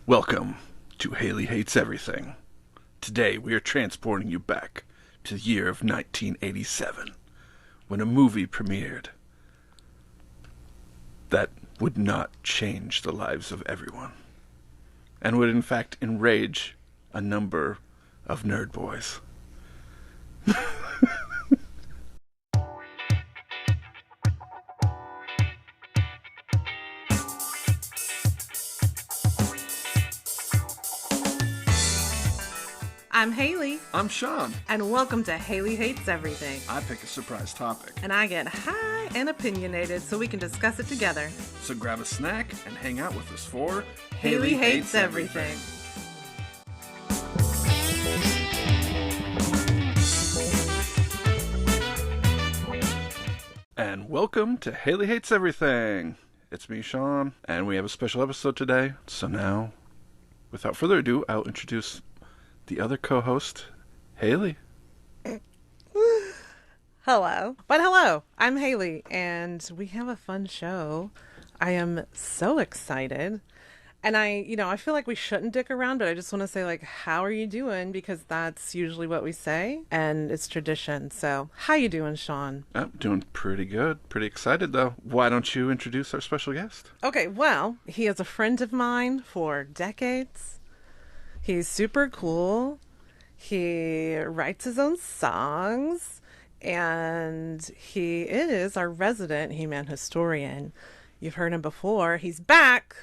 Welcome to Hailey Hates Everything. Today we are transporting you back to the year of 1987, when a movie premiered that would not change the lives of everyone, and would in fact enrage a number of nerd boys. I'm Hailey. I'm Sean. And welcome to Hailey Hates Everything. I pick a surprise topic. And I get high and opinionated so we can discuss it together. So grab a snack and hang out with us for Hailey Hates Everything. And welcome to Hailey Hates Everything. It's me, Sean, and we have a special episode today. So now, without further ado, I'll introduce the other co-host, Hailey. Hello. But hello, I'm Hailey, and we have a fun show. I am so excited. And I feel like we shouldn't dick around, but I just want to say, how are you doing? Because that's usually what we say, and it's tradition. So, how you doing, Sean? I'm doing pretty good. Pretty excited, though. Why don't you introduce our special guest? Okay, well, he is a friend of mine for decades. He's super cool. He writes his own songs, and he is our resident He-Man historian. You've heard him before. He's back.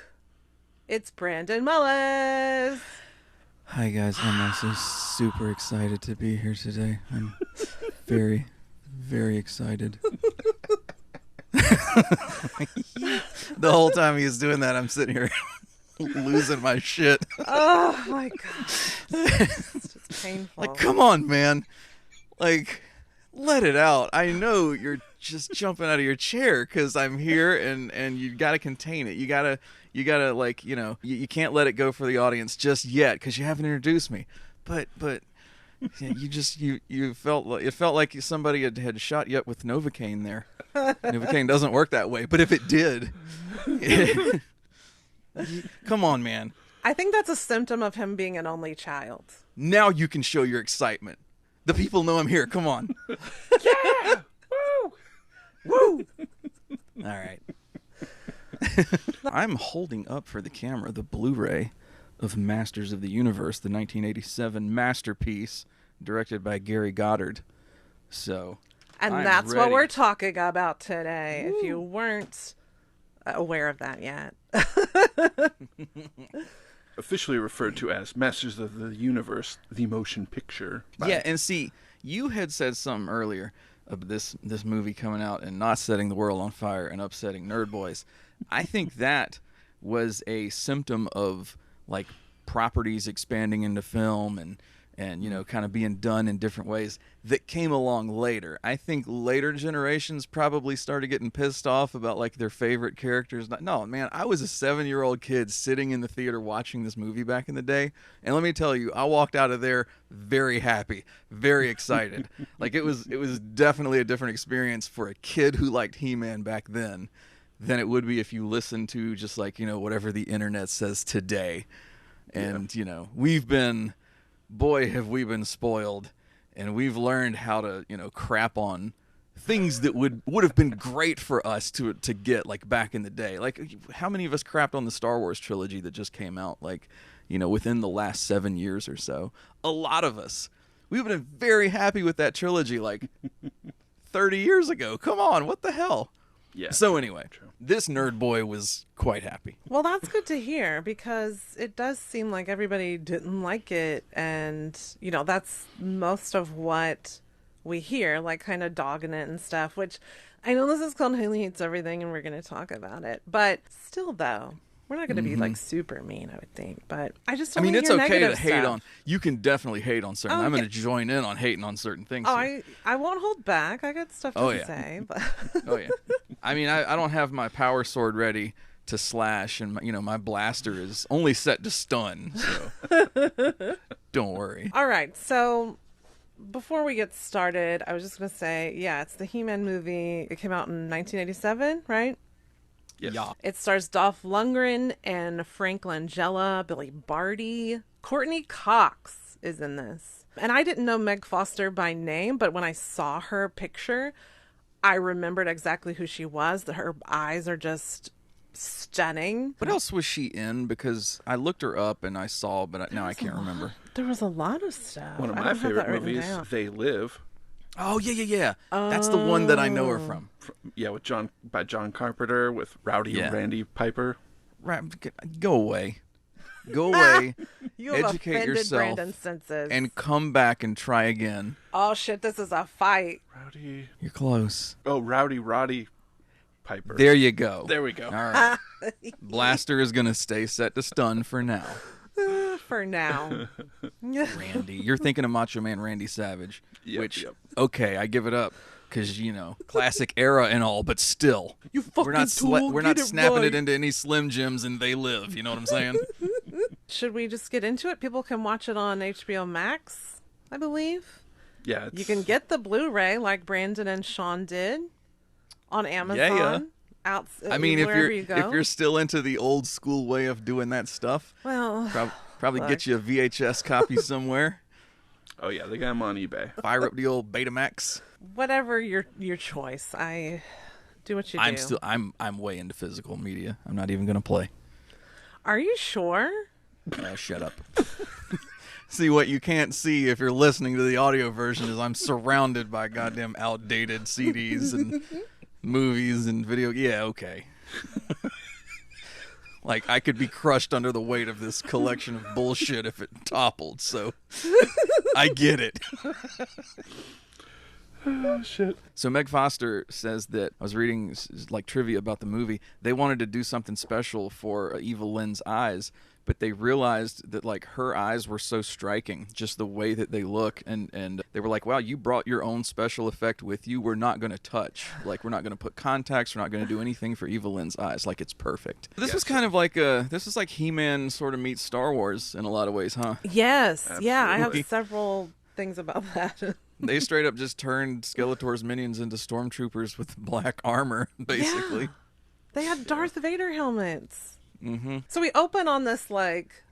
It's Brandon Mullis. Hi guys, I'm also super excited to be here today. I'm very, very excited. The whole time he was doing that, I'm sitting here losing my shit. Oh my god. It's just painful. Come on, man. Let it out. I know you're just jumping out of your chair because I'm here and you got to contain it. You gotta you can't let it go for the audience just yet because you haven't introduced me. But yeah, you felt like somebody had shot you up with Novocaine there. Novocaine doesn't work that way, but if it did, come on, man. I think that's a symptom of him being an only child. Now you can show your excitement. The people know I'm here. Come on. Yeah! Woo! Woo! All right. I'm holding up for the camera the Blu-ray of Masters of the Universe, the 1987 masterpiece directed by Gary Goddard. And I'm that's ready. what we're talking about today, if you weren't aware of that yet. Officially referred to as Masters of the Universe, the motion picture. Yeah, and see, you had said something earlier of this movie coming out and not setting the world on fire and upsetting nerd boys. I think that was a symptom of properties expanding into film and kind of being done in different ways that came along later. I think later generations probably started getting pissed off about their favorite characters. No, man, I was a 7-year-old kid sitting in the theater watching this movie back in the day, and let me tell you, I walked out of there very happy, very excited. It was definitely a different experience for a kid who liked He-Man back then than it would be if you listened to just whatever the internet says today. And we've been, boy, have we been spoiled, and we've learned how to crap on things that would have been great for us to get back in the day. How many of us crapped on the Star Wars trilogy that just came out within the last 7 years or so? A lot of us. We've been very happy with that trilogy 30 years ago. Come on, what the hell? Yeah. So anyway, this nerd boy was quite happy. Well, that's good to hear, because it does seem like everybody didn't like it, and that's most of what we hear, kind of dogging it and stuff, which I know this is called Hailey Hates Everything and we're going to talk about it, but still, though, we're not going to be super mean, I would think. But I just don't it's hear okay to hate stuff. on. You can definitely hate on certain. I'm going to join in on hating on certain things. Oh, here. I won't hold back. I got stuff to say. But oh yeah. I don't have my power sword ready to slash, and my blaster is only set to stun. So don't worry. All right. So before we get started, I was just going to say, yeah, it's the He-Man movie. It came out in 1987, right? Yes. Yeah. It stars Dolph Lundgren and Frank Langella, Billy Barty. Courtney Cox is in this. And I didn't know Meg Foster by name, but when I saw her picture, I remembered exactly who she was. Her eyes are just stunning. What else was she in? Because I looked her up and I saw, but now I can't remember. There was a lot of stuff. One of I my don't have favorite that written movies, down. They Live. Oh, yeah. That's the one that I know her from. Yeah, by John Carpenter with Rowdy Yeah. and Randy Piper. Right, go away. Go away. You have Educate offended yourself Brandon's senses. and come back and try again. Oh shit, this is a fight. Rowdy. You're close. Oh, Roddy Piper. There you go. There we go. All right. Blaster is going to stay set to stun for now. For now. Randy. You're thinking of Macho Man Randy Savage. Yep. Okay, I give it up. Because, classic era and all, but still. You fucking we're not get it snapping right. it into any Slim Jims and They Live. You know what I'm saying? Should we just get into it? People can watch it on HBO Max, I believe. Yeah. You can get the Blu-ray like Brandon and Sean did on Amazon. Yeah. I mean, wherever if you go. you're still into the old school way of doing that stuff, well, probably look. get you a VHS copy somewhere. Oh, yeah. They got them on eBay. Fire up the old Betamax. whatever your choice. I do what you do. I'm way into physical media. I'm not even gonna play. Are you sure? Shut up. See, what you can't see if you're listening to the audio version is I'm surrounded by goddamn outdated CDs and movies and video. Yeah, okay. Like, I could be crushed under the weight of this collection of bullshit if it toppled, so I get it. Oh, shit. So Meg Foster says that, I was reading like trivia about the movie, they wanted to do something special for Eva Lynn's eyes, but they realized that like her eyes were so striking, just the way that they look, and they were like, wow, you brought your own special effect with you. We're not going to touch. Like, we're not going to put contacts. We're not going to do anything for Eva Lynn's eyes. Like, it's perfect. This was kind of like this is like He-Man sort of meets Star Wars in a lot of ways, huh? Yes. Yeah, I Absolutely. have several things about that. They straight up just turned Skeletor's minions into stormtroopers with black armor, basically. Yeah. They had Darth Vader helmets. Mm-hmm. So we open on this like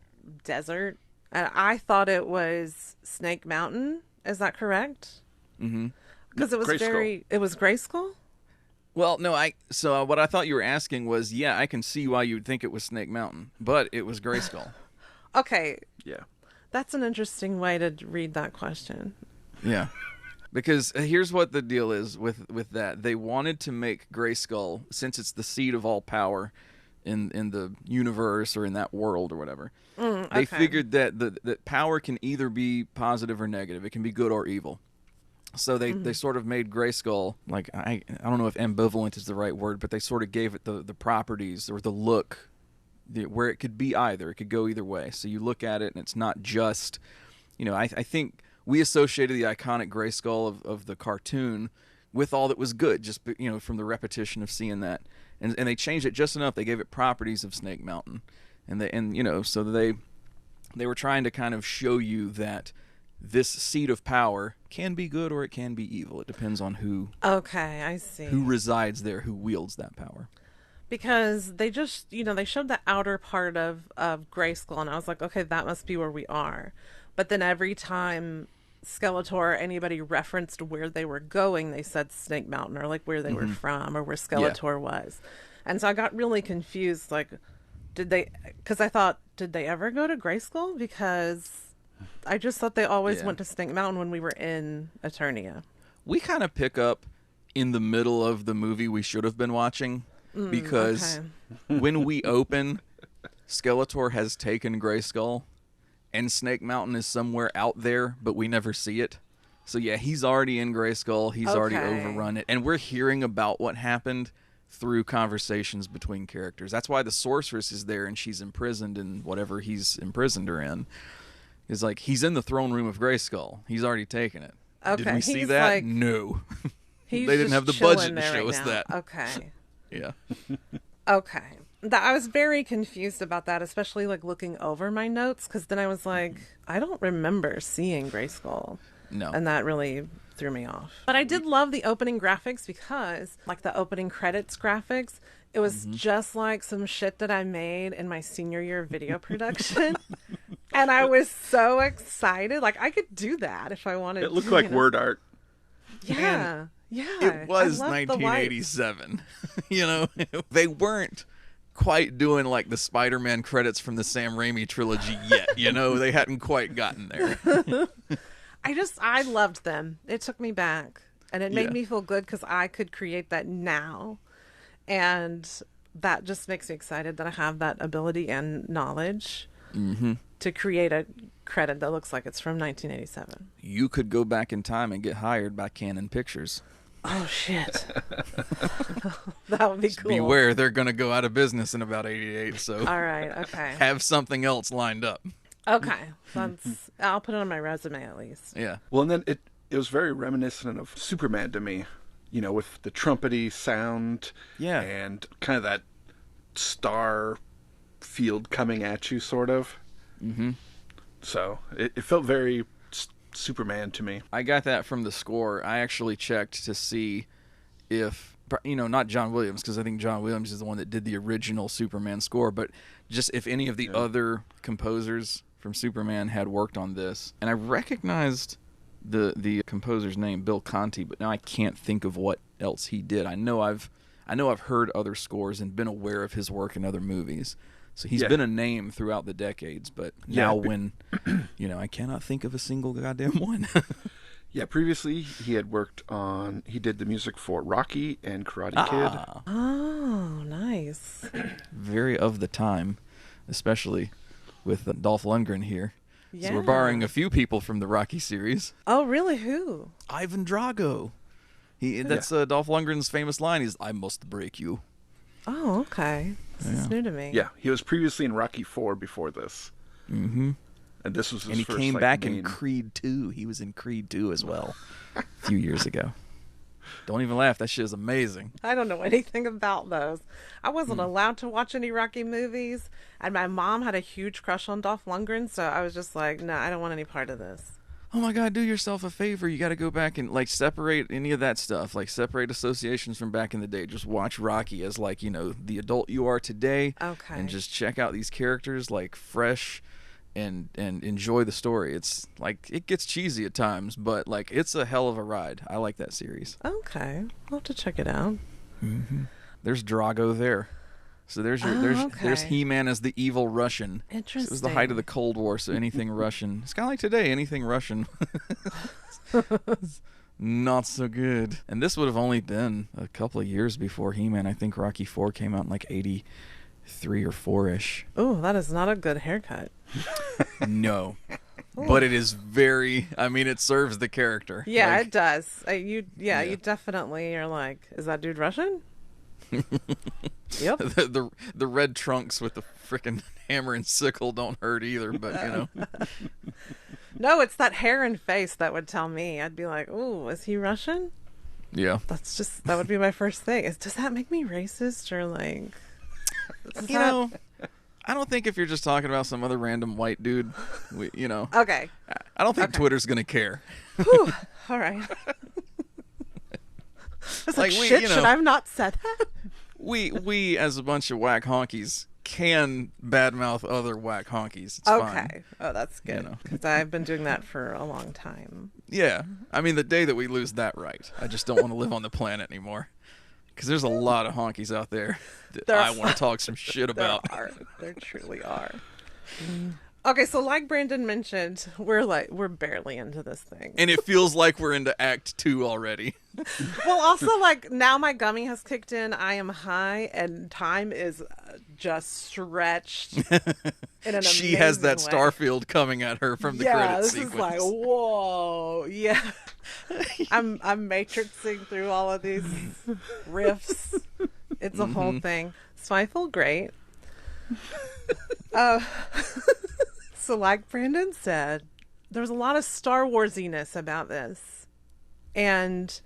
desert, and I thought it was Snake Mountain. Is that correct? Mm-hmm. Because it was Grayskull. it was Grayskull. Well, no, so what I thought you were asking was, yeah, I can see why you'd think it was Snake Mountain, but it was Grayskull. Okay, Yeah. that's an interesting way to read that question. Yeah. Because here's what the deal is with that. They wanted to make Grayskull, since it's the seat of all power in the universe or in that world or whatever, they figured that that power can either be positive or negative. It can be good or evil. So they sort of made Grayskull, like, I don't know if ambivalent is the right word, but they sort of gave it the properties or the look where it could be either. It could go either way. So you look at it and it's not just, I think we associated the iconic Grayskull of the cartoon with all that was good, just from the repetition of seeing that, and they changed it just enough. They gave it properties of Snake Mountain, so they were trying to kind of show you that this seat of power can be good or it can be evil. It depends on who Okay, I see. resides there, who wields that power. Because they just, they showed the outer part of Grayskull, and I was like, okay, that must be where we are. But then every time Skeletor or anybody referenced where they were going, they said Snake Mountain, or like where they were from, or where Skeletor was. And so I got really confused, like, because I thought, did they ever go to Grayskull? Because I just thought they always went to Snake Mountain when we were in Eternia. We kind of pick up in the middle of the movie we should have been watching, because when we open, Skeletor has taken Grayskull, and Snake Mountain is somewhere out there, but we never see it. So yeah, he's already in Grayskull. He's already overrun it, and we're hearing about what happened through conversations between characters. That's why the sorceress is there, and she's imprisoned in whatever he's imprisoned her in. Is like, he's in the throne room of Grayskull. He's already taken it. Okay, Did we see he's that? like- No. He's They didn't just have the chilling budget to there show right us now. that. Okay. Yeah. Okay. I was very confused about that, especially like looking over my notes, because then I was like, I don't remember seeing Grayskull. No. And that really threw me off. But I did love the opening graphics, because like the opening credits graphics, It was just like some shit that I made in my senior year of video production. And I was so excited. Like, I could do that if I wanted to. It looked like word art. Yeah. Man, yeah. It was I loved the 1987. You know, they weren't quite doing like the Spider-Man credits from the Sam Raimi trilogy yet. You know, they hadn't quite gotten there. I loved them. It took me back. And it made Yeah. me feel good because I could create that now. And that just makes me excited that I have that ability and knowledge to create a credit that looks like it's from 1987. You could go back in time and get hired by Canon Pictures. Oh, shit. That would be cool. Beware, they're going to go out of business in about 88, so All right, okay. have something else lined up. Okay. I'll put it on my resume at least. Yeah. Well, and then it was very reminiscent of Superman to me, you know, with the trumpety sound Yeah. and kind of that star field coming at you, sort of. Mm-hmm. So it felt very Superman to me. I got that from the score. I actually checked to see if, you know, not John Williams, because I think John Williams is the one that did the original Superman score, but just if any of the other composers from Superman had worked on this. And I recognized the composer's name, Bill Conti, but now I can't think of what else he did. I know I've heard other scores and been aware of his work in other movies. So he's been a name throughout the decades, but now when, you know, I cannot think of a single goddamn one. Yeah, previously he did the music for Rocky and Karate Kid. Oh, nice. Very of the time, especially with Dolph Lundgren here. Yeah. So we're borrowing a few people from the Rocky series. Oh, really? Who? Ivan Drago. That's Dolph Lundgren's famous line. He's, "I must break you." Oh, okay. This is new to me. Yeah, he was previously in Rocky 4 before this. Mm-hmm. And this was his And he first, came like, back main... in Creed 2. He was in Creed 2 as well a few years ago. Don't even laugh. That shit is amazing. I don't know anything about those. I wasn't allowed to watch any Rocky movies, and my mom had a huge crush on Dolph Lundgren, so I was just like, no, I don't want any part of this. Oh my God, do yourself a favor. You got to go back and like separate any of that stuff, like separate associations from back in the day. Just watch Rocky as like, you know, the adult you are today. Okay. And just check out these characters like fresh and enjoy the story. It's like, it gets cheesy at times, but like it's a hell of a ride. I like that series. Okay. I'll have to check it out. Mm-hmm. There's Drago there. So there's He-Man as the evil Russian. Interesting. It was the height of the Cold War, so anything Russian. It's kind of like today, anything Russian. Not so good. And this would have only been a couple of years before He-Man. I think Rocky 4 came out in like 83 or 4-ish. Oh, that is not a good haircut. No. But it is very, I mean, it serves the character. Yeah, Like, it does. You definitely are like, is that dude Russian? Yep. the red trunks with the frickin' hammer and sickle don't hurt either, but you know. No, it's that hair and face that would tell me. I'd be like, "Ooh, is he Russian?" Yeah. That would be my first thing. Does that make me racist or like? You know, I don't think if you're just talking about some other random white dude, you know. Okay. I don't think Twitter's gonna care. Whew. All right. It's like, shit, should I have not said that? We as a bunch of whack honkies can badmouth other whack honkies. It's fine. Oh, that's good. You know. Because I've been doing that for a long time. Yeah. I mean, the day that we lose that right, I just don't want to live on the planet anymore. Because there's a lot of honkies out there that I want to talk some shit about. There truly are. Okay, so like Brandon mentioned, we're barely into this thing. And it feels like we're into Act 2 already. Well, also, like, now my gummy has kicked in. I am high, and time is just stretched in an amazing She has that way. starfield coming at her from the credit this sequence. is like, whoa. Yeah. I'm matrixing through all of these riffs. It's a whole thing. So I feel great. So like Brandon said, there was a lot of Star Warsiness about this. And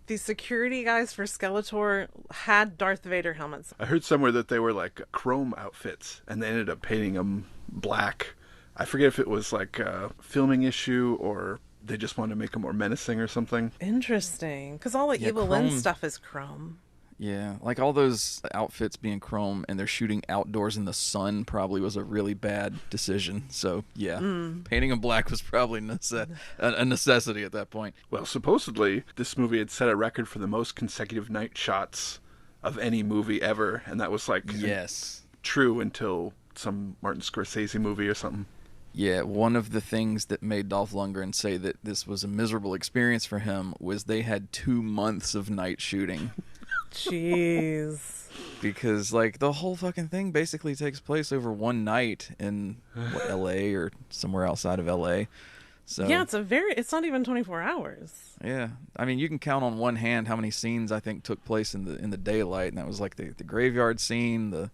the security guys for Skeletor had Darth Vader helmets. I heard somewhere that they were like chrome outfits, and they ended up painting them black. I forget if it was like a filming issue or they just wanted to make them more menacing or something. Interesting. Because all the Evil Lyn stuff is chrome. Yeah, like all those outfits being chrome and they're shooting outdoors in the sun probably was a really bad decision. So, yeah, painting them black was probably a necessity at that point. Well, supposedly, this movie had set a record for the most consecutive night shots of any movie ever, and that was like Yes. true until some Martin Scorsese movie or something. Yeah, one of the things that made Dolph Lundgren say that this was a miserable experience for him was they had 2 months of night shooting. Jeez. Because, like, the whole fucking thing basically takes place over one night in L.A. or somewhere outside of L.A. So Yeah, it's not even 24 hours. yeah, I mean, you can count on one hand how many scenes I think took place in the daylight, and that was like the graveyard scene, the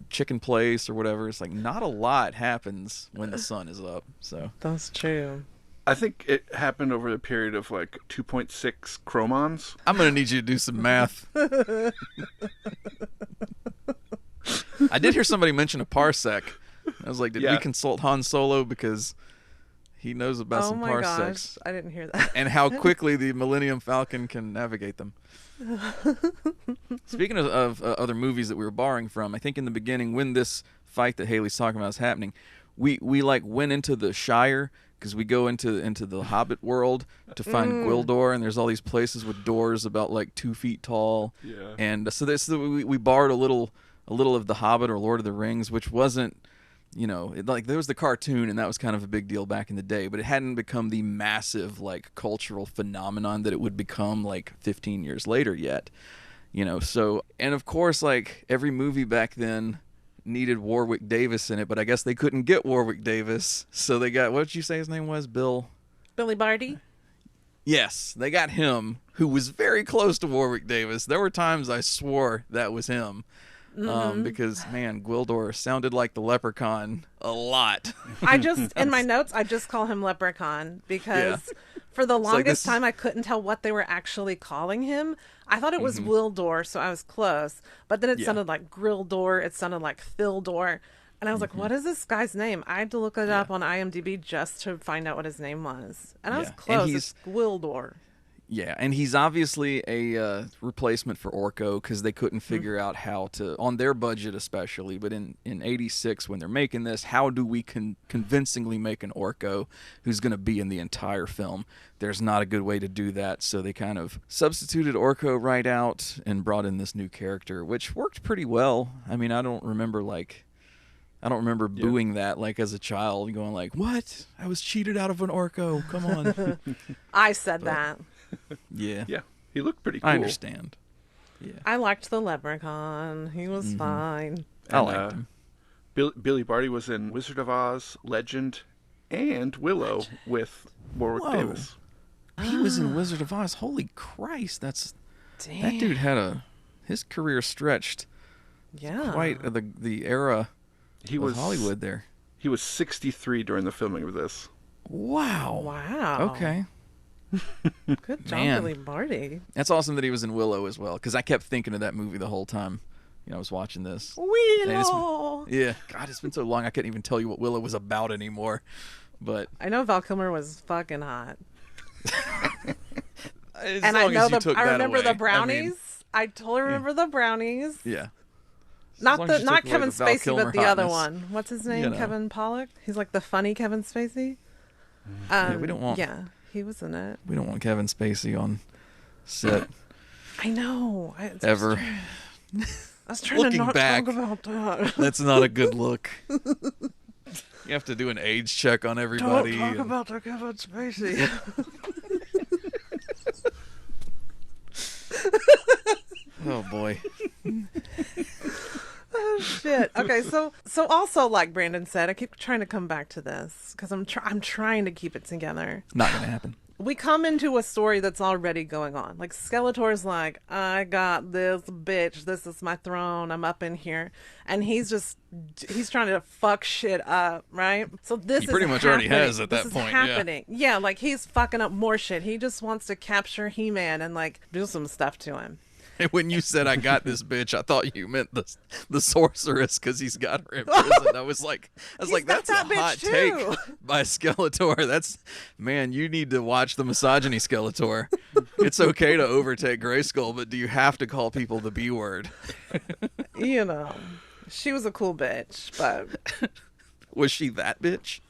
chicken place or whatever. It's like not a lot happens when the sun is up. So That's true. I think it happened over a period of like 2.6 chromons. I'm gonna need you to do some math. I did hear somebody mention a parsec. I was like, did we consult Han Solo because he knows about some parsecs? Gosh, I didn't hear that. And how quickly the Millennium Falcon can navigate them. Speaking of other movies that we were borrowing from, I think in the beginning when this fight that Haley's talking about is happening, we like went into the Shire because we go into the Hobbit world to find Gwildor, and there's all these places with doors about like 2 feet tall. Yeah. And so we borrowed a little of the Hobbit or Lord of the Rings, which wasn't, like there was the cartoon, and that was kind of a big deal back in the day, but it hadn't become the massive like cultural phenomenon that it would become like 15 years later yet. So, and of course, like every movie back then needed Warwick Davis in it, but I guess they couldn't get Warwick Davis, so they got, what did you say his name was? Billy Barty? Yes, they got him, who was very close to Warwick Davis. There were times I swore that was him. Because, man, Gwildor sounded like the Leprechaun a lot. In my notes, I just call him Leprechaun because for the longest time I couldn't tell what they were actually calling him. I thought it was Wildor, so I was close. But then it sounded like Grildor. It sounded like Fildor. And I was like, what is this guy's name? I had to look it up on IMDb just to find out what his name was. And I was close. It's Gwildor. Yeah, and he's obviously a replacement for Orko because they couldn't figure out how to, on their budget especially, but in 86 when they're making this, how do we convincingly make an Orko who's going to be in the entire film? There's not a good way to do that, so they kind of substituted Orko right out and brought in this new character, which worked pretty well. I mean, I don't remember booing that like as a child, going like, what? I was cheated out of an Orko. Come on. I said that. Yeah. Yeah, he looked pretty cool. I understand. Yeah. I liked the Leprechaun. He was fine. I liked him. Billy Barty was in Wizard of Oz, Legend, and Willow with Warwick Davis. He was in Wizard of Oz. Holy Christ, that dude had his career stretched. Yeah. Quite the era of Hollywood there. He was 63 during the filming of this. Wow. Okay. Good job, Billy Barty. That's awesome that he was in Willow as well, because I kept thinking of that movie the whole time. I was watching this. Willow. Yeah. God, it's been so long I couldn't even tell you what Willow was about anymore. But I know Val Kilmer was fucking hot. And I remember the brownies. I totally remember the brownies. Yeah. Not Kevin Spacey, but the other hotness. one. What's his name? Kevin Pollak. He's like the funny Kevin Spacey. We don't want. Yeah, he was in it. We don't want Kevin Spacey on set. I know. Ever. I was trying Looking to not back, talk about that. That's not a good look. You have to do an age check on everybody. Don't talk about the Kevin Spacey. Oh boy. Oh shit. Okay, so also like Brandon said, I keep trying to come back to this because I'm trying to keep it together. Not gonna happen. We come into a story that's already going on. Like Skeletor's like, I got this bitch. This is my throne. I'm up in here, and he's trying to fuck shit up, right? So this he pretty much already has at that this point. Is happening. Yeah, like he's fucking up more shit. He just wants to capture He-Man and like do some stuff to him. When you said I got this bitch, I thought you meant the sorceress because he's got her in prison. I was like, that's a hot take by Skeletor. That's, man, you need to watch the misogyny Skeletor. It's okay to overtake Grayskull, but do you have to call people the B word? You know, she was a cool bitch, but was she that bitch?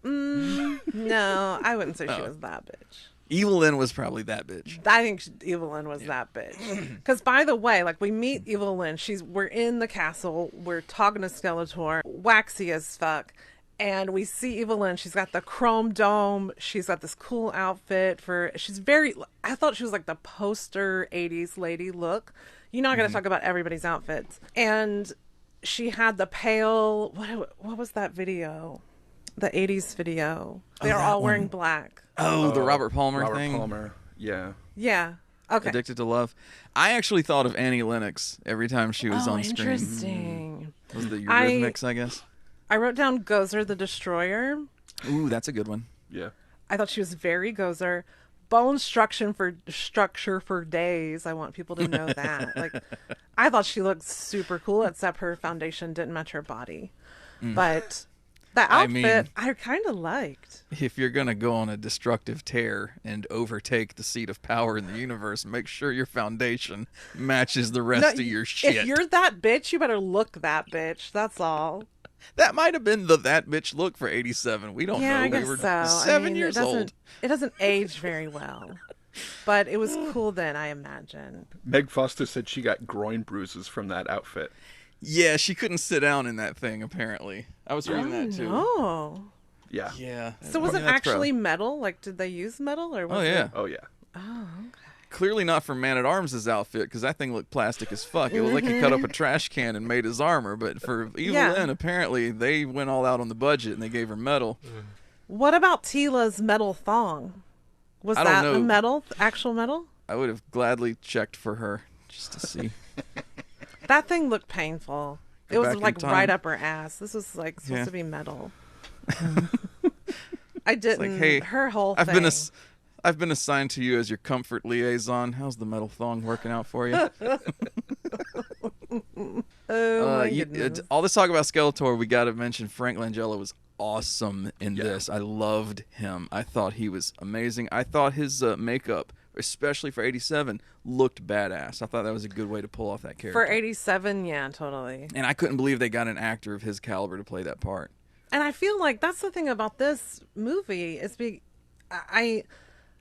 No, I wouldn't say she was that bitch. Evelyn was probably that bitch. I think Evelyn was that bitch. Because, by the way, like, we meet Evelyn. We're in the castle. We're talking to Skeletor. Waxy as fuck. And we see Evelyn. She's got the chrome dome. She's got this cool outfit I thought she was like the poster 80s lady look. You're not going to talk about everybody's outfits. And she had the pale, what was that video? The 80s video. They were all wearing black. Oh, the Robert Palmer thing? Robert Palmer, yeah. Yeah. Okay. Addicted to Love. I actually thought of Annie Lennox every time she was on screen. Interesting. Was the Eurythmics, I guess? I wrote down Gozer the Destroyer. Ooh, that's a good one. Yeah. I thought she was very Gozer. Bone structure for days. I want people to know that. Like, I thought she looked super cool, except her foundation didn't match her body. But the outfit, I kind of liked. If you're going to go on a destructive tear and overtake the seat of power in the universe, make sure your foundation matches the rest of your shit. If you're that bitch, you better look that bitch. That's all. That might have been that bitch look for 87. We don't know. I guess we were so. 7 years old. It doesn't age very well. But it was cool then, I imagine. Meg Foster said she got groin bruises from that outfit. Yeah, she couldn't sit down in that thing, apparently. I was reading that, too. Oh. Yeah. Yeah. So was it actually metal? Like, did they use metal? Or was it... Oh, yeah. Oh, okay. Clearly not for Man-at-Arms' outfit, because that thing looked plastic as fuck. It looked like he cut up a trash can and made his armor. But for Evelyn, apparently, they went all out on the budget and they gave her metal. What about Tila's metal thong? Was that the metal, actual metal? I would have gladly checked for her just to see. That thing looked painful. It was like right up her ass. This was like supposed to be metal. I didn't. Like, hey, her whole thing. I've been assigned to you as your comfort liaison. How's the metal thong working out for you? Oh my goodness. All this talk about Skeletor, we got to mention Frank Langella was awesome in this. I loved him. I thought he was amazing. I thought his makeup, especially for 87, looked badass. I thought that was a good way to pull off that character. For 87, yeah, totally. And I couldn't believe they got an actor of his caliber to play that part. And I feel like that's the thing about this movie is I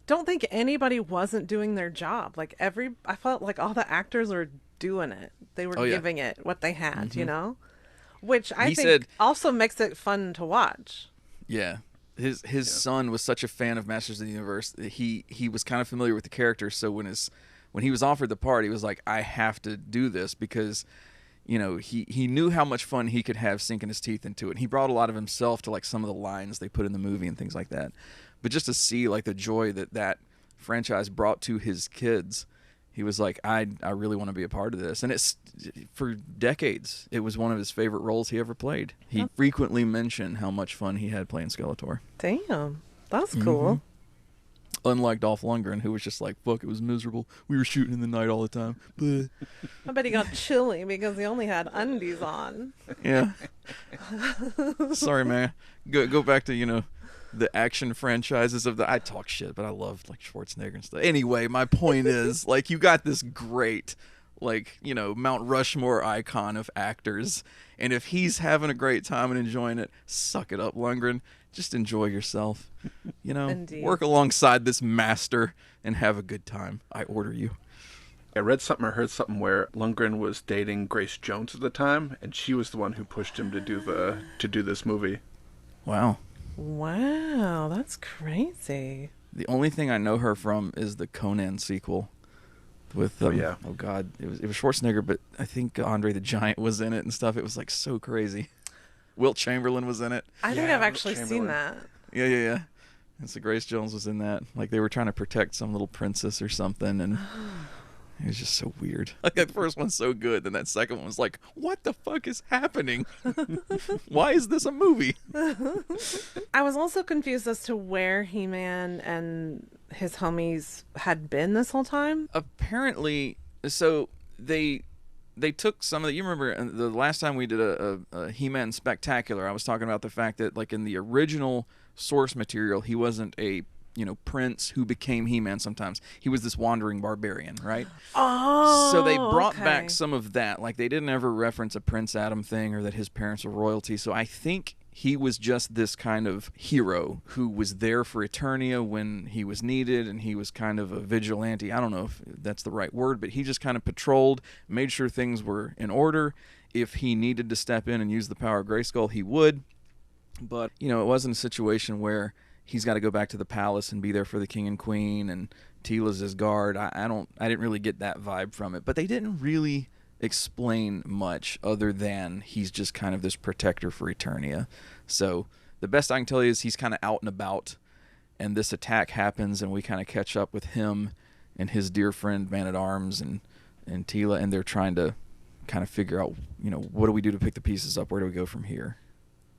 don't think anybody wasn't doing their job. Like I felt like all the actors were doing it. They were giving it what they had, you know? Which I think also makes it fun to watch. Yeah. His son was such a fan of Masters of the Universe. He was kind of familiar with the character, so when he was offered the part, he was like, I have to do this because, you know, he knew how much fun he could have sinking his teeth into it. And he brought a lot of himself to like some of the lines they put in the movie and things like that. But just to see like the joy that franchise brought to his kids, he was like, I really want to be a part of this. And it's for decades, it was one of his favorite roles he ever played. He frequently mentioned how much fun he had playing Skeletor. Damn, that's cool. Unlike Dolph Lundgren, who was just like, fuck, it was miserable. We were shooting in the night all the time. Bleh. I bet he got chilly because he only had undies on. Yeah. Sorry, man. Go back to, you know, the action franchises of I talk shit, but I love like Schwarzenegger and stuff. Anyway, my point is, like, you got this great, like, you know, Mount Rushmore icon of actors, and if he's having a great time and enjoying it, suck it up, Lundgren. Just enjoy yourself. You know, Indeed. Work alongside this master and have a good time. I order you. I read something or heard something where Lundgren was dating Grace Jones at the time, and she was the one who pushed him to do this movie. Wow. Wow, that's crazy. The only thing I know her from is the Conan sequel with oh god, it was Schwarzenegger, but I think Andre the Giant was in it and stuff. It was like so crazy. Wilt Chamberlain was in it. I think I've actually seen that. Yeah. And so Grace Jones was in that. Like they were trying to protect some little princess or something, and it was just so weird. Like that first one's so good, then that second one was like, what the fuck is happening? Why is this a movie? I was also confused as to where He-Man and his homies had been this whole time. Apparently, so they took some of the. You remember the last time we did a He-Man Spectacular? I was talking about the fact that like in the original source material, he wasn't a prince who became He-Man. Sometimes he was this wandering barbarian, right? Oh, so they brought okay. back some of that. Like they didn't ever reference a Prince Adam thing or that his parents were royalty. So I think he was just this kind of hero who was there for Eternia when he was needed, and he was kind of a vigilante. I don't know if that's the right word, but he just kind of patrolled, made sure things were in order. If he needed to step in and use the power of Grayskull, he would. But, it wasn't a situation where he's got to go back to the palace and be there for the king and queen, and Teela's his guard. I didn't really get that vibe from it. But they didn't really explain much other than he's just kind of this protector for Eternia. So the best I can tell you is he's kind of out and about, and this attack happens, and we kind of catch up with him and his dear friend Man-at-Arms and Teela, and they're trying to kind of figure out, what do we do to pick the pieces up? Where do we go from here?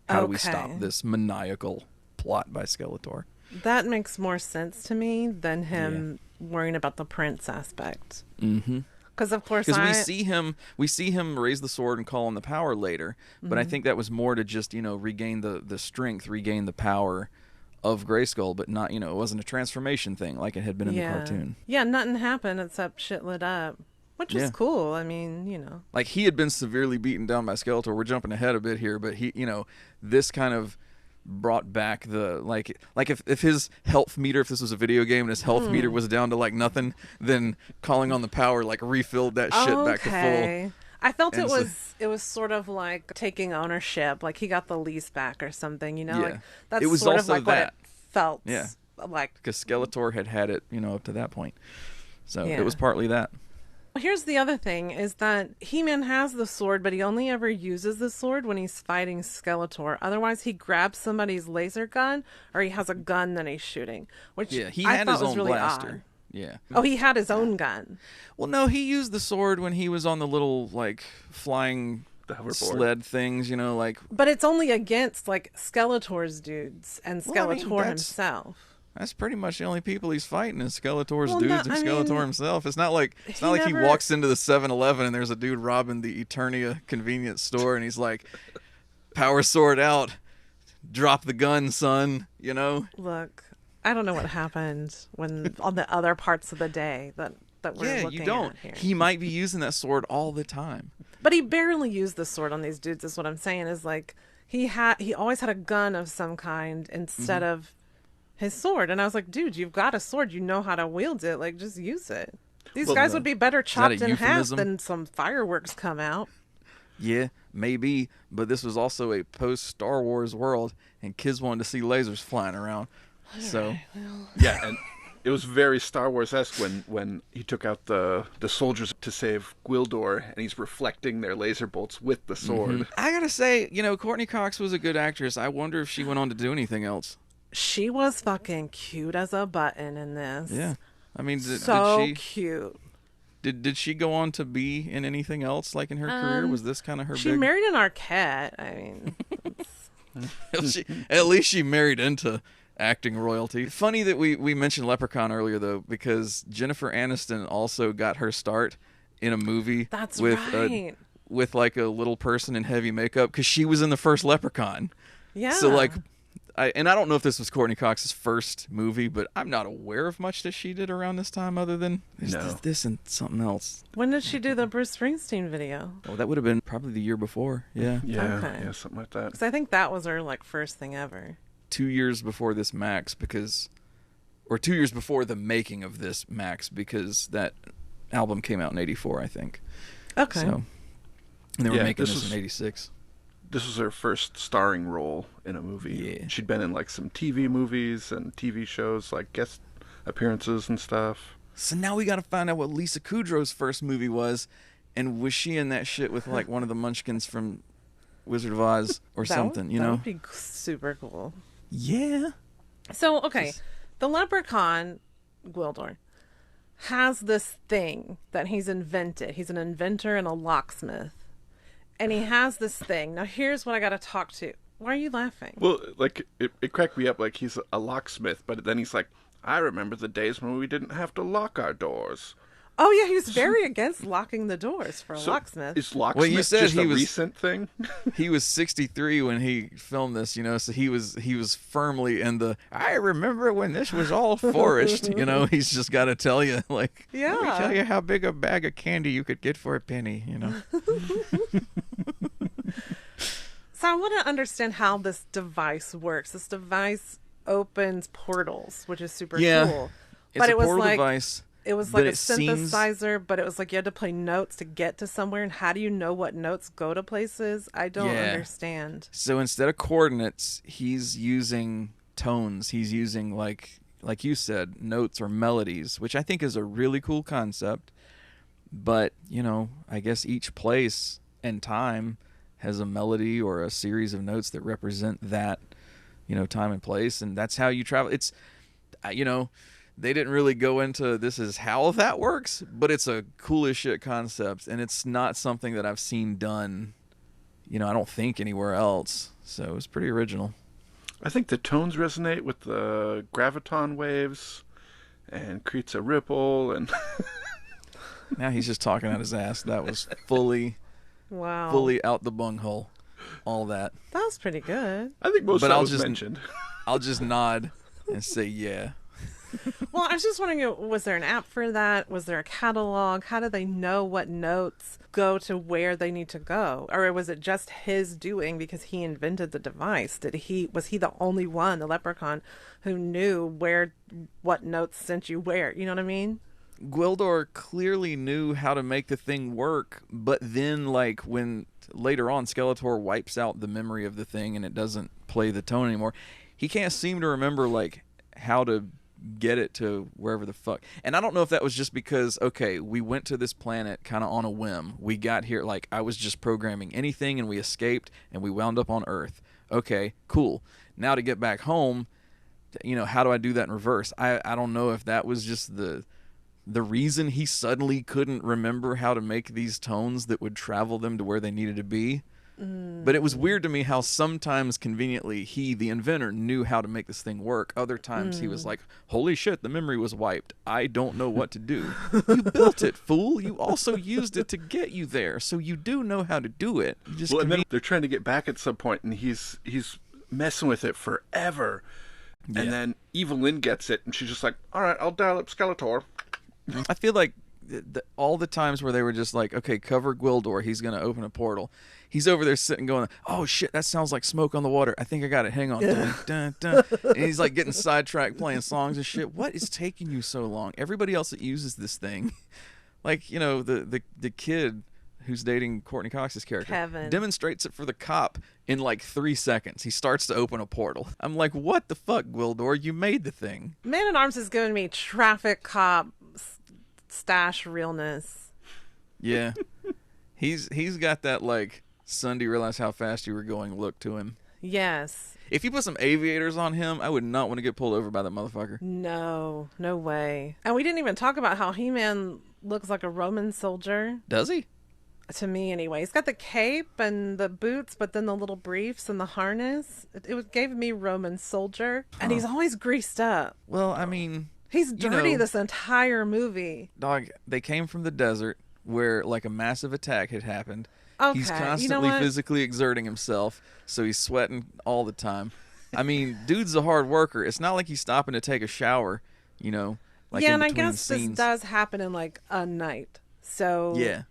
How do we stop this maniacal plot by Skeletor? That makes more sense to me than him worrying about the prince aspect. Mm-hmm. Because of course, we see him raise the sword and call on the power later, but I think that was more to just regain the strength, regain the power of Grayskull, but not it wasn't a transformation thing like it had been in the cartoon. Yeah, nothing happened except shit lit up, which was cool. I mean, like he had been severely beaten down by Skeletor. We're jumping ahead a bit here, but he this kind of brought back the like if his health meter, if this was a video game and his health meter was down to like nothing, then calling on the power like refilled that shit back to full. I felt it was sort of like taking ownership, like he got the lease back or something, like that's it was sort also of like that. what it felt like, because Skeletor had it up to that point, so it was partly that. Here's the other thing, is that He-Man has the sword, but he only ever uses the sword when he's fighting Skeletor. Otherwise, he grabs somebody's laser gun, or he has a gun that he's shooting, which he I had thought his was own really blaster. odd. Yeah. Oh, he had his own gun. Well, no, he used the sword when he was on the little like flying sled things, like. But it's only against like Skeletor's dudes and Skeletor himself. That's pretty much the only people he's fighting is Skeletor's dudes and Skeletor himself. It's not like he walks into the 7-Eleven and there's a dude robbing the Eternia convenience store and he's like, power sword out, drop the gun, son, Look, I don't know what happened when on the other parts of the day that we're looking at here. He might be using that sword all the time. But he barely used the sword on these dudes, is what I'm saying, is like he always had a gun of some kind instead of his sword. And I was like, dude, you've got a sword, you know how to wield it, like just use it. These guys would be better chopped in half than some fireworks come out. Yeah, maybe, but this was also a post-Star Wars world, and kids wanted to see lasers flying around. Yeah, and it was very Star Wars-esque when he took out the soldiers to save Gwildor, and he's reflecting their laser bolts with the sword. I gotta say, Courtney Cox was a good actress. I wonder if she went on to do anything else. She was fucking cute as a button in this. Yeah. I mean, did she... cute. Did she go on to be in anything else, like in her career? Was this kind of her She married an Arquette. I mean... At least she married into acting royalty. Funny that we mentioned Leprechaun earlier, though, because Jennifer Aniston also got her start in a movie with like a little person in heavy makeup, because she was in the first Leprechaun. Yeah. So like... I don't know if this was Courtney Cox's first movie, but I'm not aware of much that she did around this time other than this and something else. When did she do the Bruce Springsteen video? Oh, that would have been probably the year before. Yeah. Yeah, something like that. Because I think that was her like first thing ever. 2 years before this Max, or 2 years before the making of this Max, because that album came out in '84, I think. Okay. So, and they were making this in '86. This was her first starring role in a movie. Yeah. She'd been in like some TV movies and TV shows, like guest appearances and stuff. So now we got to find out what Lisa Kudrow's first movie was, and was she in that shit with like one of the Munchkins from Wizard of Oz or something? That would be super cool. Yeah. So okay, the Leprechaun, Gwildor, has this thing that he's invented. He's an inventor and a locksmith. And he has this thing. Now, here's what I got to talk to. Why are you laughing? Well, like, it cracked me up. Like, he's a locksmith, but then he's like, I remember the days when we didn't have to lock our doors. Oh yeah, he was very against locking the doors for a locksmith. Is locksmith Well, you said just he a was- recent thing? He was 63 when he filmed this, so he was firmly in the, I remember when this was all forest, he's just got to tell you, like, let me Yeah. tell you how big a bag of candy you could get for a penny, So I want to understand how this device works. This device opens portals, which is super Yeah. cool. It's But a it was portal like device. it was but like a it seems- synthesizer, but it was like you had to play notes to get to somewhere. And how do you know what notes go to places? I don't Yeah. understand. So instead of coordinates, he's using tones. He's using like you said, notes or melodies, which I think is a really cool concept. But, I guess each place and time has a melody or a series of notes that represent that, time and place, and that's how you travel. It's they didn't really go into this is how that works, but it's a cool as shit concept, and it's not something that I've seen done, I don't think anywhere else. So it's pretty original. I think the tones resonate with the graviton waves and creates a ripple and Now he's just talking out his ass. That was fully Wow. out the bunghole. All that. That was pretty good. I think most But of that I'll was just- mentioned. I'll just nod and say yeah. Well, I was just wondering, was there an app for that? Was there a catalog? How do they know what notes go to where they need to go? Or was it just his doing because he invented the device? Was he the only one, the leprechaun, who knew what notes sent you where? You know what I mean? Gwildor clearly knew how to make the thing work, but then, like, when later on Skeletor wipes out the memory of the thing and it doesn't play the tone anymore, he can't seem to remember, like, how to get it to wherever the fuck. And I don't know if that was just because, okay, we went to this planet kind of on a whim. We got here, like, I was just programming anything and we escaped and we wound up on Earth. Okay, cool. Now to get back home, how do I do that in reverse? I don't know if that was just the reason he suddenly couldn't remember how to make these tones that would travel them to where they needed to be. But it was weird to me how sometimes conveniently he, the inventor, knew how to make this thing work. Other times he was like, holy shit, the memory was wiped. I don't know what to do. You built it, fool. You also used it to get you there. So you do know how to do it. You just Well, and then they're trying to get back at some point, and he's messing with it forever. Yeah. And then Evelyn gets it, and she's just like, all right, I'll dial up Skeletor. I feel like all the times where they were just like, okay, cover Gwildor, he's going to open a portal. He's over there sitting going, oh shit, that sounds like smoke on the water. I think I got it. Hang on. Dun, dun, dun. And he's like getting sidetracked playing songs and shit. What is taking you so long? Everybody else that uses this thing, like, the kid who's dating Courtney Cox's character, Kevin, demonstrates it for the cop in like 3 seconds. He starts to open a portal. I'm like, what the fuck, Gwildor? You made the thing. Man at Arms is giving me traffic cop stash realness. Yeah. He's got that, like, Sunday realized how fast you were going look to him. Yes. If you put some aviators on him, I would not want to get pulled over by that motherfucker. No way. And we didn't even talk about how He-Man looks like a Roman soldier. Does he? To me, anyway. He's got the cape and the boots, but then the little briefs and the harness. It gave me Roman soldier. And he's always greased up. Well, I mean, He's dirty this entire movie. dog, they came from the desert where, like, a massive attack had happened. Okay, He's you know constantly what? physically exerting himself, so he's sweating all the time. I mean, dude's a hard worker. It's not like he's stopping to take a shower, like yeah, in and I between guess scenes. this does happen in like a night. So Yeah.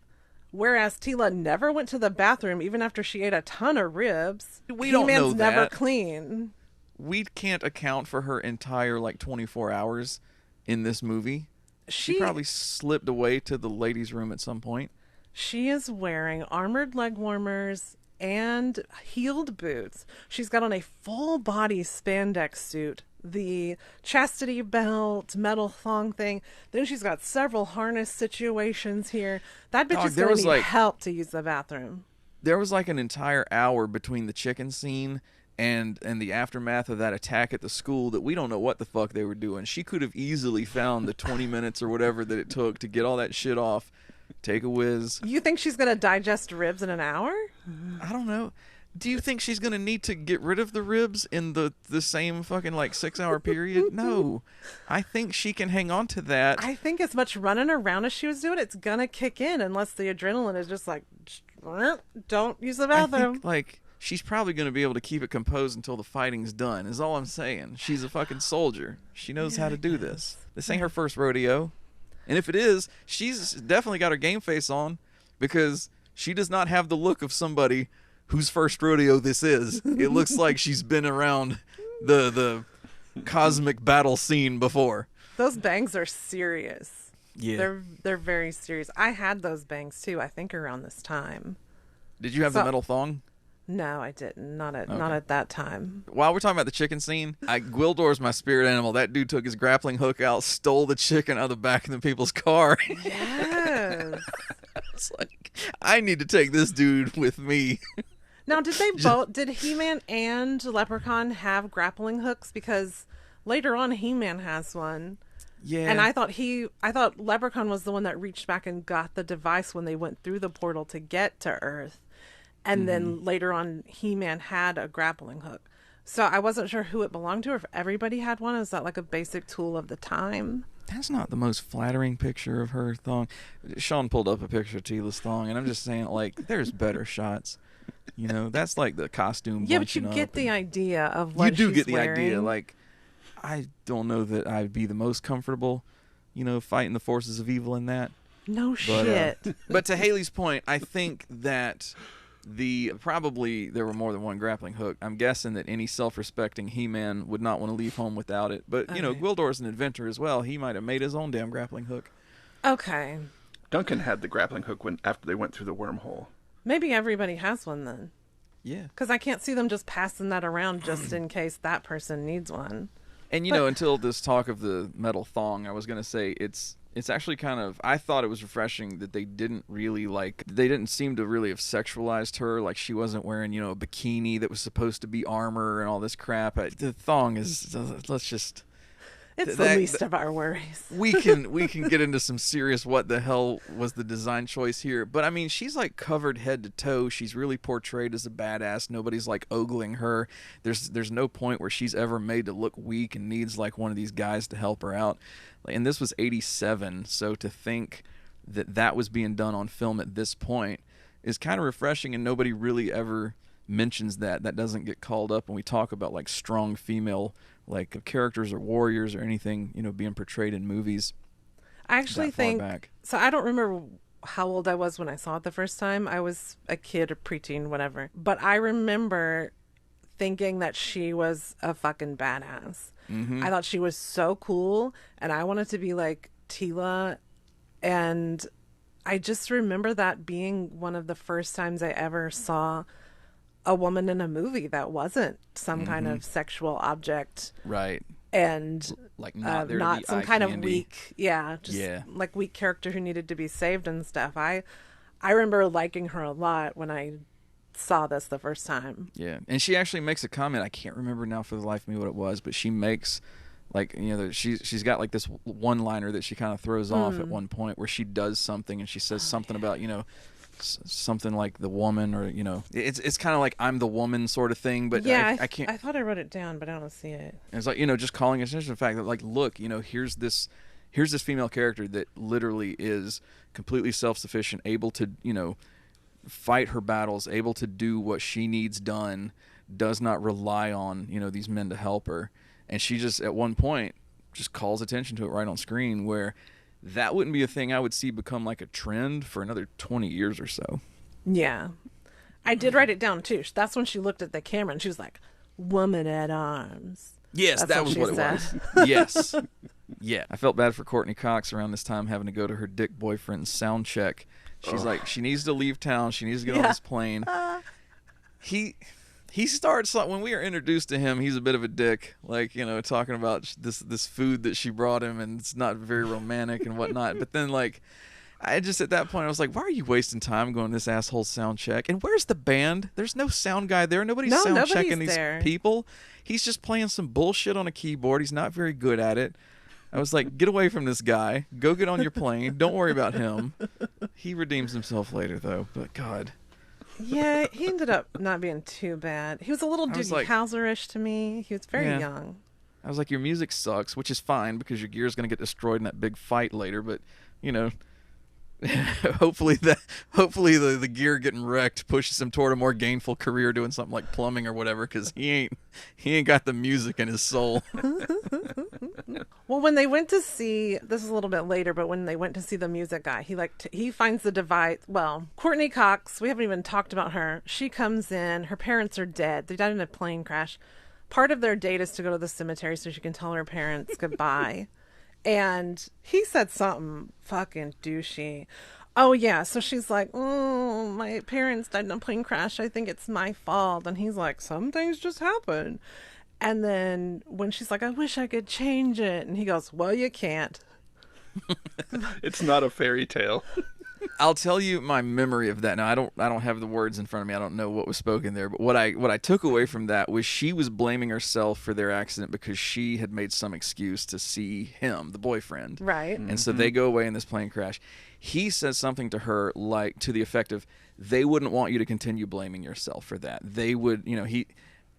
whereas Tila never went to the bathroom even after she ate a ton of ribs, We don't He-Man's know never that. clean. We can't account for her entire, like, 24 hours in this movie. She probably slipped away to the ladies' room at some point. She is wearing armored leg warmers and heeled boots. She's got on a full body spandex suit, the chastity belt, metal thong thing. Then she's got several harness situations here. That bitch Dog, is there going was, to need like- help to use the bathroom. There was like an entire hour between the chicken scene and the aftermath of that attack at the school that we don't know what the fuck they were doing. She could have easily found the 20 minutes or whatever that it took to get all that shit off, take a whiz. You think she's going to digest ribs in an hour? I don't know. Do you think she's gonna need to get rid of the ribs in the same fucking like 6-hour period? No, I think she can hang on to that. I think as much running around as she was doing, it's gonna kick in unless the adrenaline is just like, don't use the I bathroom. think, like, she's probably gonna be able to keep it composed until the fighting's done. Is all I'm saying. She's a fucking soldier. She knows how to do this. This ain't her first rodeo, and if it is, she's definitely got her game face on, because she does not have the look of somebody whose first rodeo this is. It looks like she's been around the cosmic battle scene before. Those bangs are serious. Yeah. They're very serious. I had those bangs too, I think around this time. Did you have the metal thong? No, I didn't. Not at that time. While we're talking about the chicken scene, Gwildor's my spirit animal. That dude took his grappling hook out, stole the chicken out of the back of the people's car. Yes. It's like, I need to take this dude with me. Now, did He-Man and Leprechaun have grappling hooks? Because later on, He-Man has one. Yeah. And I thought Leprechaun was the one that reached back and got the device when they went through the portal to get to Earth. And then later on, He-Man had a grappling hook. So I wasn't sure who it belonged to or if everybody had one. Is that like a basic tool of the time? That's not the most flattering picture of her thong. Sean pulled up a picture of Tila's thong, and I'm just saying, like, there's better shots. You know, that's like the costume. Yeah, but you get the idea of what you do she's get the wearing. idea. Like, I don't know that I'd be the most comfortable, you know, fighting the forces of evil in that. No But, shit. But to Haley's point, I think that probably there were more than one grappling hook. I'm guessing that any self-respecting He-Man would not want to leave home without it. But, you know, Gwildor's an inventor as well. He might have made his own damn grappling hook. Okay. Duncan had the grappling hook after they went through the wormhole. Maybe everybody has one then. Yeah. Because I can't see them just passing that around just in case that person needs one. And, you know, until this talk of the metal thong, I was going to say it's actually kind of, I thought it was refreshing that they didn't seem to really have sexualized her. Like, she wasn't wearing, you know, a bikini that was supposed to be armor and all this crap. The thong is, let's just... It's the least of our worries. we can get into some serious what the hell was the design choice here. But, I mean, she's, like, covered head to toe. She's really portrayed as a badass. Nobody's, like, ogling her. There's no point where she's ever made to look weak and needs, like, one of these guys to help her out. And this was 87, so to think that was being done on film at this point is kind of refreshing, and nobody really ever mentions that. That doesn't get called up when we talk about, like, strong female, like, characters or warriors or anything, you know, being portrayed in movies. I actually think, so I don't remember how old I was when I saw it the first time. I was a kid or preteen, whatever. But I remember thinking that she was a fucking badass. Mm-hmm. I thought she was so cool, and I wanted to be like Tila. And I just remember that being one of the first times I ever saw a woman in a movie that wasn't some kind of sexual object. Right. And like not there not to be some eye kind candy. of weak, like weak character who needed to be saved and stuff. I remember liking her a lot when I saw this the first time. Yeah, and she actually makes a comment. I can't remember now for the life of me what it was, but she makes, like, you know, she's got like this one-liner that she kind of throws off at one point where she does something and she says something about, you know, something like the woman, or, you know, it's kind of like I'm the woman sort of thing. But yeah, I can't. I thought I wrote it down, but I don't see it. And it's like, you know, just calling attention to the fact that, like, look, you know, here's this female character that literally is completely self-sufficient, able to, you know, fight her battles, able to do what she needs done, does not rely on, you know, these men to help her. And she just, at one point, just calls attention to it right on screen, where that wouldn't be a thing I would see become like a trend for another 20 years or so. Yeah. I did write it down, too. That's when she looked at the camera and she was like, woman at arms. Yes, that was what it was. Yes. Yeah. I felt bad for Courtney Cox around this time having to go to her dick boyfriend's sound check. She's like, she needs to leave town. She needs to get on this plane. He starts, when we are introduced to him, he's a bit of a dick, like, you know, talking about this food that she brought him, and it's not very romantic and whatnot. But then, like, I just, at that point, I was like, why are you wasting time going to this asshole sound check? And where's the band? There's no sound guy there. Nobody's checking these people. He's just playing some bullshit on a keyboard. He's not very good at it. I was like, get away from this guy. Go get on your plane. Don't worry about him. He redeems himself later, though. But God. Yeah, he ended up not being too bad. He was a little I was Doogie like- Howser-ish to me. He was very Yeah. young. I was like, your music sucks, which is fine because your gear's gonna get destroyed in that big fight later. But you know, hopefully the gear getting wrecked pushes him toward a more gainful career doing something like plumbing or whatever, because he ain't got the music in his soul. Well, when they went to see, this is a little bit later, but when they went to see the music guy, he finds the device. Well, Courtney Cox, we haven't even talked about her. She comes in. Her parents are dead. They died in a plane crash. Part of their date is to go to the cemetery so she can tell her parents goodbye. And he said something fucking douchey. Oh, yeah. So she's like, oh, my parents died in a plane crash. I think it's my fault. And he's like, some things just happen. And then when she's like, I wish I could change it. And he goes, well, you can't. It's not a fairy tale. I'll tell you my memory of that. Now I don't have the words in front of me. I don't know what was spoken there, but what I took away from that was she was blaming herself for their accident because she had made some excuse to see him, the boyfriend. Right. And so they go away in this plane crash. He says something to her like to the effect of, they wouldn't want you to continue blaming yourself for that. They would, you know,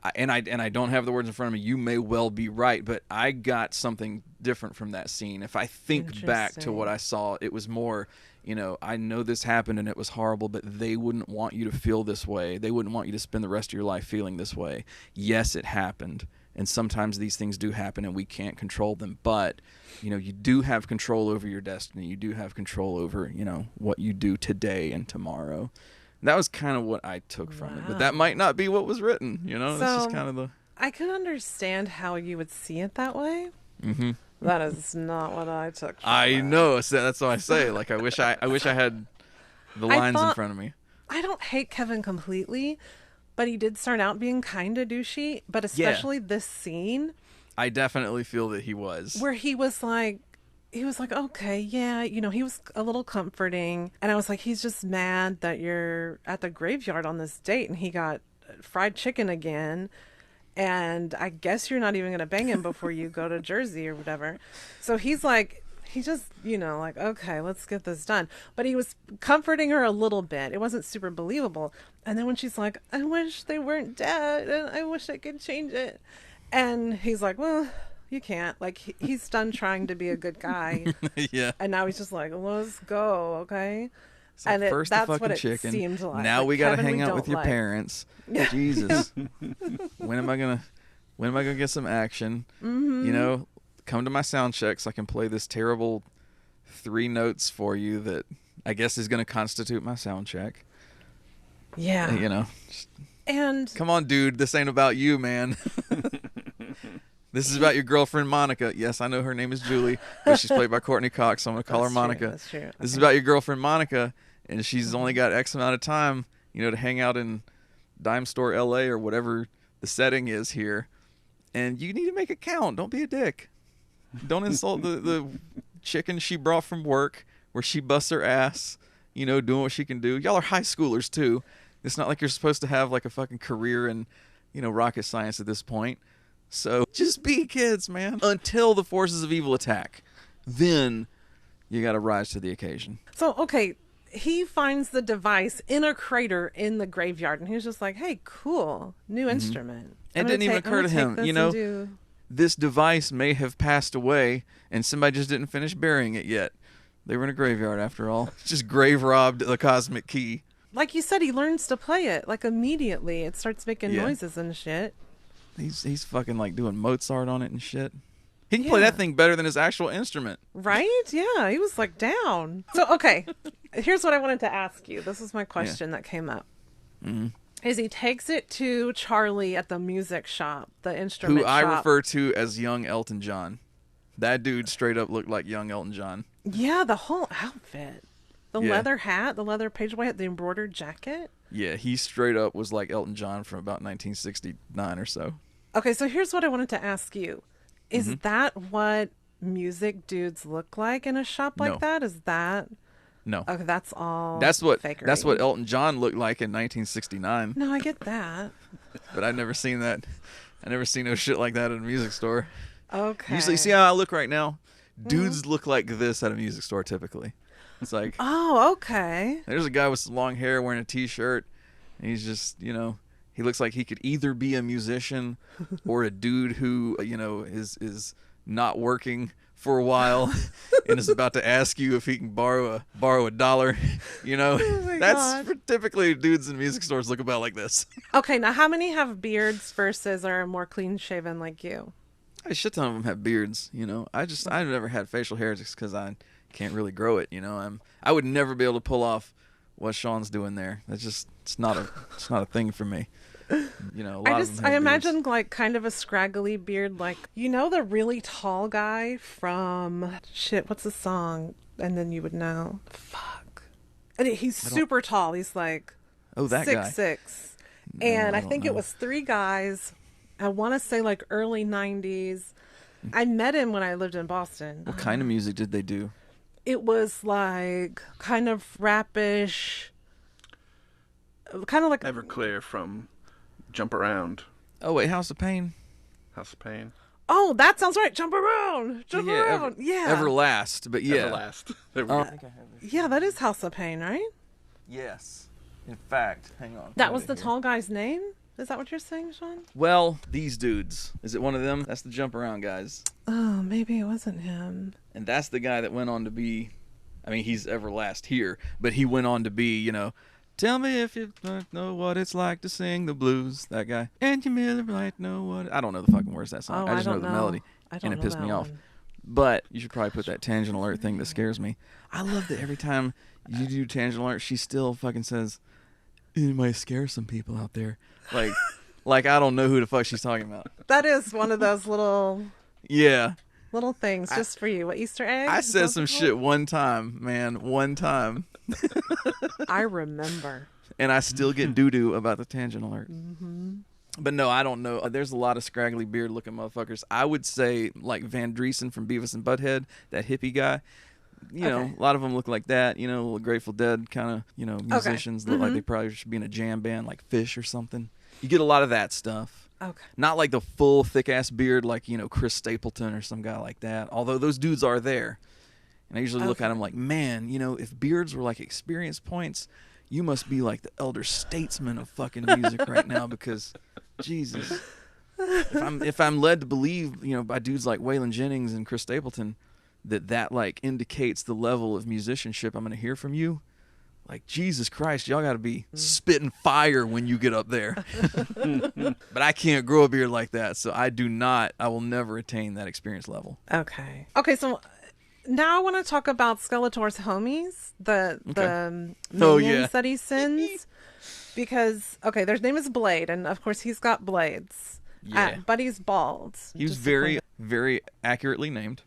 I don't have the words in front of me. You may well be right, but I got something different from that scene. If I think back to what I saw, it was more, you know, I know this happened and it was horrible, but they wouldn't want you to feel this way. They wouldn't want you to spend the rest of your life feeling this way. Yes, it happened. And sometimes these things do happen and we can't control them. But, you know, you do have control over your destiny. You do have control over, you know, what you do today and tomorrow. That was kind of what I took from it. But that might not be what was written, you know? So, it's just kind of the... I can understand how you would see it that way. Mm-hmm. That is not what I took from I it. know. So that's why I say, like, I wish I had the lines in front of me. I don't hate Kevin completely, but he did start out being kind of douchey. But especially this scene, I definitely feel that he was. where he was like, okay, yeah, you know, he was a little comforting. And I was like, he's just mad that you're at the graveyard on this date and he got fried chicken again. And I guess you're not even going to bang him before you go to Jersey or whatever. So he's like, he just, you know, like, okay, let's get this done. But he was comforting her a little bit. It wasn't super believable. And then when she's like, I wish they weren't dead and I wish I could change it. And he's like, well, you can't. Like, he's done trying to be a good guy. Yeah. And now he's just like, let's go, okay? So and first that's the fucking what it chicken. seemed like. Now Like, we got to Kevin, hang we out don't with your like. parents. Jesus. When am I gonna get some action? Mm-hmm. You know, come to my sound check so I can play this terrible 3 notes for you that I guess is gonna constitute my sound check. Yeah. You know. And Come on, dude. This ain't about you, man. This is about your girlfriend, Monica. Yes, I know her name is Julie, but she's played by Courtney Cox, so I'm going to call her That's true, Monica. that's true. This is Okay. about your girlfriend, Monica, and she's only got X amount of time, you know, to hang out in Dime Store LA or whatever the setting is here. And you need to make it count. Don't be a dick. Don't insult the chicken she brought from work where she busts her ass, you know, doing what she can do. Y'all are high schoolers, too. It's not like you're supposed to have, like, a fucking career in, you know, rocket science at this point. So just be kids, man. Until the forces of evil attack. Then you got to rise to the occasion. So, okay, he finds the device in a crater in the graveyard, and he's just like, hey, cool, new instrument. It I'm didn't gonna even occur to I'm gonna him, take you this know? and do- This device may have passed away, and somebody just didn't finish burying it yet. They were in a graveyard, after all. Just grave robbed the cosmic key. Like you said, he learns to play it, like, immediately. It starts making Yeah. noises and shit. He's fucking, like, doing Mozart on it and shit. He can play Yeah. that thing better than his actual instrument. Right? Yeah, he was, like, down. So, okay, here's what I wanted to ask you. This is my question that came up. Mm-hmm. Is he takes it to Charlie at the music shop, the instrument Who I shop. refer to as young Elton John. That dude straight up looked like young Elton John. Yeah, the whole outfit. The Yeah. leather hat, the leather pageboy hat, the embroidered jacket. Yeah, he straight up was like Elton John from about 1969 or so. Okay, so here's what I wanted to ask you. Is Mm-hmm. that what music dudes look like in a shop like No. that? Is that... No. Okay, that's all That's what fakery. Elton John looked like in 1969. No, I get that. But I've never seen that. I never seen no shit like that at a music store. Okay. Usually, see how I look right now? Dudes look like this at a music store typically. It's like Oh, okay. there's a guy with some long hair wearing a t-shirt, He's just, he looks like he could either be a musician or a dude who, is not working for a while and is about to ask you if he can borrow a dollar. Oh my That's God. typically dudes in music stores look about like this. Okay, now how many have beards versus are more clean shaven like you? A shit ton of them have beards. I've never had facial hair just because I can't really grow it. I would never be able to pull off what Sean's doing there. That's just it's not a thing for me. A lot of them I have imagine beards. like kind of a scraggly beard, like the really tall guy from what's the song? And then you would know. Fuck. And he's super tall. He's like That guy. 6'6". No, And I don't think know. it was 3 guys. I want to say like early 90s. I met him when I lived in Boston. What kind of music did they do? It was like kind of rapish, kind of like Everclear from Jump Around, Oh wait, House of Pain. House of Pain, oh, that sounds right. Jump around, jump around. Yeah, Everlast, but yeah. Everlast. There we Oh, I go. think I have this. yeah, that is House of Pain, right? Yes. In fact, hang on. That Got was it the here. tall guy's name. Is that what you're saying, Sean? Well, these dudes. Is it one of them? That's the Jump Around guys. Oh, maybe it wasn't him. And that's the guy that went on to be, he's Everlast here, but he went on to be, tell me if you don't know what it's like to sing the blues, that guy. And you merely might know what... I don't know the fucking words of that song. Oh, I just know don't the melody. I don't And it know pissed that me off. one. But you should probably put that tangent alert thing that scares me. I love that every time you do tangent alert, she still fucking says, it might scare some people out there. Like I don't know who the fuck she's talking about. That is one of those little Yeah. things just for you. What, Easter eggs? I Is said that some what- shit one time, man. One time. I remember. And I still get doo-doo about the tangent alert. Mm-hmm. But no, I don't know. There's a lot of scraggly beard-looking motherfuckers. I would say like Van Driesen from Beavis and Butthead, that hippie guy. A lot of them look like that. Little Grateful Dead kind of, musicians look like they probably should be in a jam band like Fish or something. You get a lot of that stuff. Okay. Not like the full thick-ass beard like, Chris Stapleton or some guy like that. Although those dudes are there. And I usually look at them like, man, if beards were like experience points, you must be like the elder statesman of fucking music right now because, Jesus. If I'm led to believe, by dudes like Waylon Jennings and Chris Stapleton, that like indicates the level of musicianship I'm going to hear from you, like, Jesus Christ, y'all got to be spitting fire when you get up there. But I can't grow a beard like that, so I will never attain that experience level. Okay. Okay, so now I want to talk about Skeletor's homies, the minions that he sends. Because, their name is Blade, and of course he's got blades. Yeah. But he's bald. He was Just to very, point- very accurately named.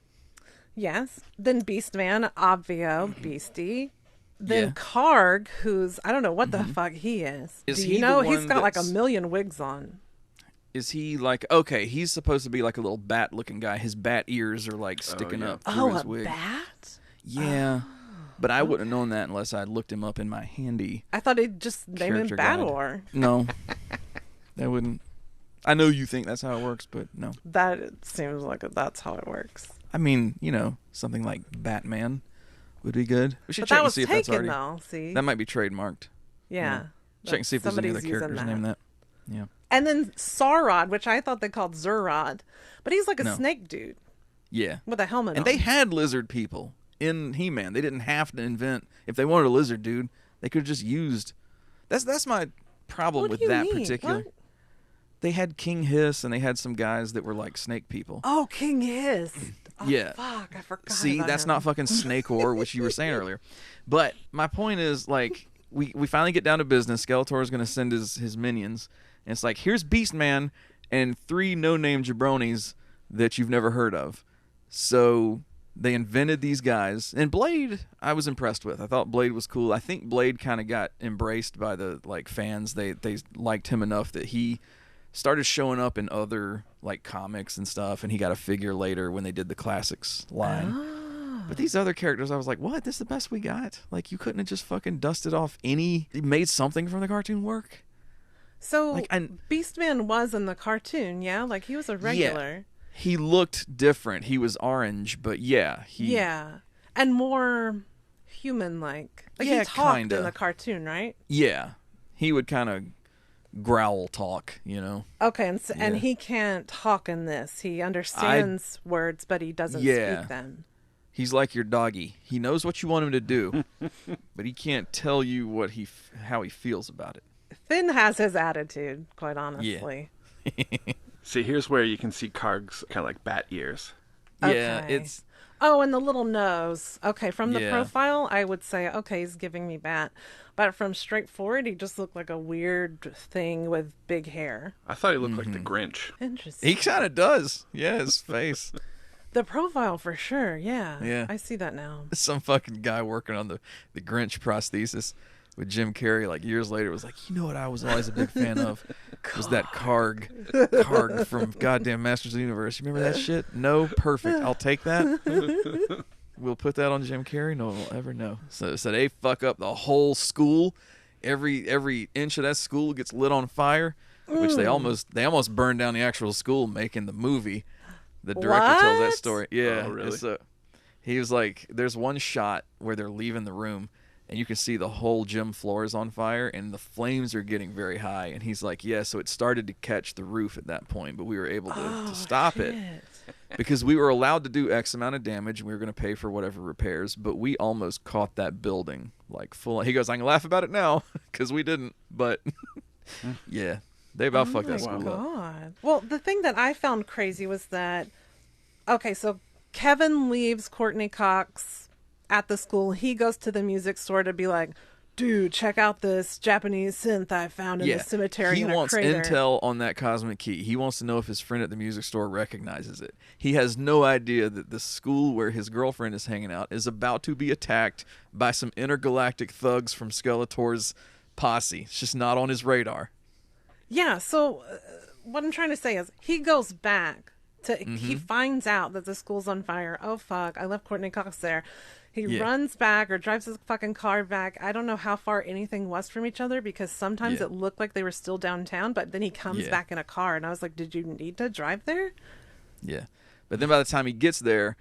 Yes. Then Beastman, Obvio, Beastie. Then Yeah. Karg, who's, I don't know what the fuck he is. Is Do he you the know? He's one got like a that's- million wigs on. Is he like, he's supposed to be like a little bat-looking guy. His bat ears are like sticking yeah. up through his A wig. bat? Yeah. But I wouldn't have known that unless I'd looked him up in my handy. I thought he'd just name him Character guide. Bator. No. That wouldn't. I know you think that's how it works, but no. That seems like that's how it works. I mean, something like Batman would be good. We should But check that and was see if that's taken, already. though, see? That might be trademarked. Yeah. Check and see if there's any other Somebody's using characters named that. Yeah. And then Saurod, which I thought they called Zurod. But he's like a No. snake dude Yeah. with a helmet And on. they had lizard people in He-Man. They didn't have to invent. If they wanted a lizard dude, they could have just used. That's my problem What with do you that mean? particular. What? They had King Hiss and they had some guys that were like snake people. Oh, King Hiss. Oh, Yeah. Fuck, I forgot. See, about that's him. not fucking Snake Ore, which you were saying earlier. But my point is, like, we finally get down to business. Skeletor is going to send his minions. And it's like, here's Beastman and 3 no-name jabronis that you've never heard of. So they invented these guys. And Blade, I was impressed with. I thought Blade was cool. I think Blade kind of got embraced by the fans. They liked him enough that he started showing up in other comics and stuff, and he got a figure later when they did the classics line. But these other characters, I was like, what? This is the best we got? Like, you couldn't have just fucking dusted off made something from the cartoon work? So and Beastman was in the cartoon, yeah? Like he was a regular. he looked different. He was orange, but yeah. Yeah. And more human-like. Like Yeah, he talked kinda. in the cartoon, right? Yeah. he would kind of growl talk, Okay, and he can't talk in this. He understands words, but he doesn't speak them. He's like your doggy. He knows what you want him to do, but he can't tell you how he feels about it. Finn has his attitude, quite honestly. Yeah. See, here's where you can see Karg's kind of like bat ears. Yeah, Okay. And the little nose. Okay, from the Yeah. profile, I would say, okay, he's giving me bat. But from straight forward, he just looked like a weird thing with big hair. I thought he looked like the Grinch. Interesting. he kind of does. Yeah, his face. The profile for sure, yeah. Yeah. I see that now. Some fucking guy working on the Grinch prosthesis with Jim Carrey like years later was like, what I was always a big fan of was that Karg from goddamn Masters of the Universe. You remember that shit? No, perfect. I'll take that. We'll put that on Jim Carrey. No one will ever know. So they fuck up the whole school. Every inch of that school gets lit on fire, which they almost burned down the actual school making the movie. The director tells that story. Yeah. Oh, really? So he was like, there's one shot where they're leaving the room and you can see the whole gym floor is on fire and the flames are getting very high. And he's like, so it started to catch the roof at that point, but we were able to stop it because we were allowed to do X amount of damage and we were going to pay for whatever repairs, but we almost caught that building like full. He goes, I can laugh about it now because we didn't, but yeah. They about fucked that school up. God. Well, the thing that I found crazy was that, okay, so Kevin leaves Courtney Cox at the school. He goes to the music store to be like, dude, check out this Japanese synth I found in the cemetery He in a wants crater. intel on that cosmic key. He wants to know if his friend at the music store recognizes it. He has no idea that the school where his girlfriend is hanging out is about to be attacked by some intergalactic thugs from Skeletor's posse. It's just not on his radar. Yeah, so what I'm trying to say is he goes back to, he finds out that the school's on fire. Oh, fuck, I left Courtney Cox there. He runs back or drives his fucking car back. I don't know how far anything was from each other because sometimes it looked like they were still downtown, but then he comes back in a car and I was like, did you need to drive there? Yeah. But then by the time he gets there,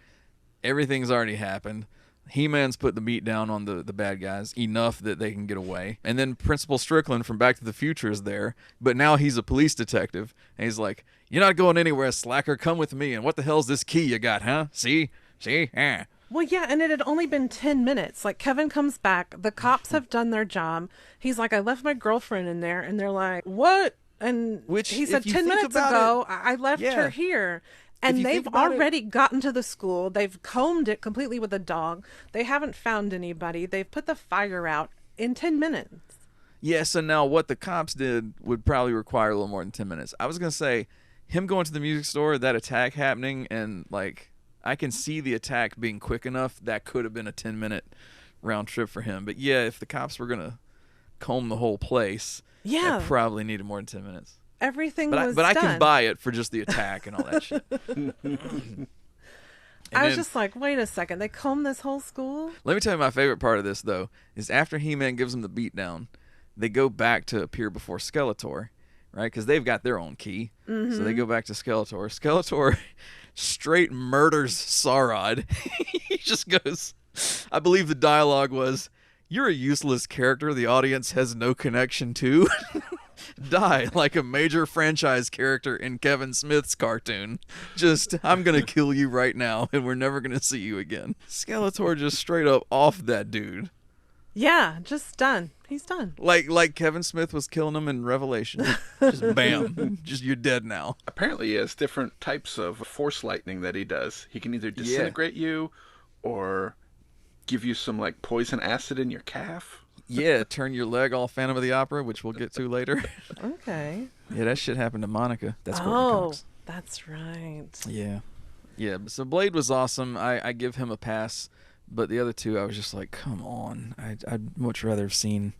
everything's already happened. He-Man's put the beat down on the bad guys enough that they can get away. And then Principal Strickland from Back to the Future is there, but now he's a police detective. And he's like, you're not going anywhere, slacker. Come with me. And what the hell's this key you got, huh? See? Well, yeah, and it had only been 10 minutes. Like, Kevin comes back. The cops have done their job. He's like, I left my girlfriend in there. And they're like, what? And he said, 10 minutes ago, I left her here. And they've already gotten to the school. They've combed it completely with a dog. They haven't found anybody. They've put the fire out in 10 minutes. Yeah, so now what the cops did would probably require a little more than 10 minutes. I was going to say, him going to the music store, that attack happening, and, like, I can see the attack being quick enough. That could have been a 10-minute round trip for him. But, yeah, if the cops were going to comb the whole place, that probably needed more than 10 minutes. Everything was But I done. can buy it for just the attack and all that shit. I was just like, wait a second. They combed this whole school? Let me tell you my favorite part of this, though, is after He-Man gives him the beatdown, they go back to appear before Skeletor, right? Because they've got their own key. So they go back to Skeletor. Skeletor straight murders Saurod. He just goes, I believe the dialogue was, you're a useless character the audience has no connection to. Die like a major franchise character in Kevin Smith's cartoon. Just, I'm going to kill you right now, and we're never going to see you again. Skeletor just straight up off that dude. Yeah, just done. He's done. Like Kevin Smith was killing him in Revelation. Just bam. Just, you're dead now. Apparently he has different types of force lightning that he does. He can either disintegrate you or give you some, like, poison acid in your calf. Yeah, turn your leg all Phantom of the Opera, which we'll get to later. Okay. Yeah, that shit happened to Monica. That's Courtney Cox. That's right. Yeah. Yeah, so Blade was awesome. I give him a pass. But the other two, I was just like, come on. I'd much rather have seen,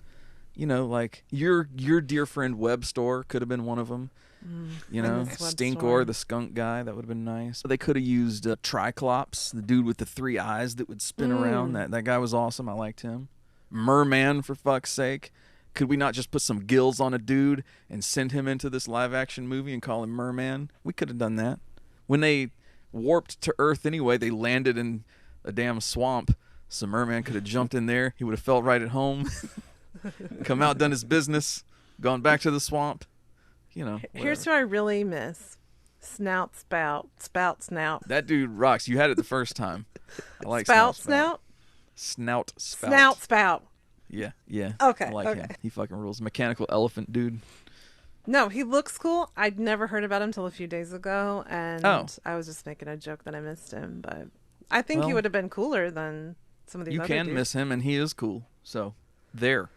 like, your dear friend Web Store could have been one of them. Stinkor, the skunk guy, that would have been nice. They could have used Triclops, the dude with the 3 eyes that would spin around. That guy was awesome. I liked him. Merman, for fuck's sake. Could we not just put some gills on a dude and send him into this live-action movie and call him Merman? We could have done that. When they warped to Earth anyway, they landed in a damn swamp. So Merman could have jumped in there. He would have felt right at home. Come out, done his business. Gone back to the swamp. Here's who I really miss. Snout, spout, spout, snout. That dude rocks. You had it the first time. I like Spout, snout. snout? Snout, spout. Snout, spout. Yeah, yeah. Okay, I like okay. him. He fucking rules. Mechanical elephant dude. No, he looks cool. I'd never heard about him until a few days ago, and I was just making a joke that I missed him, but I think he would have been cooler than some of these You other can dudes. miss him, and he is cool. So, there.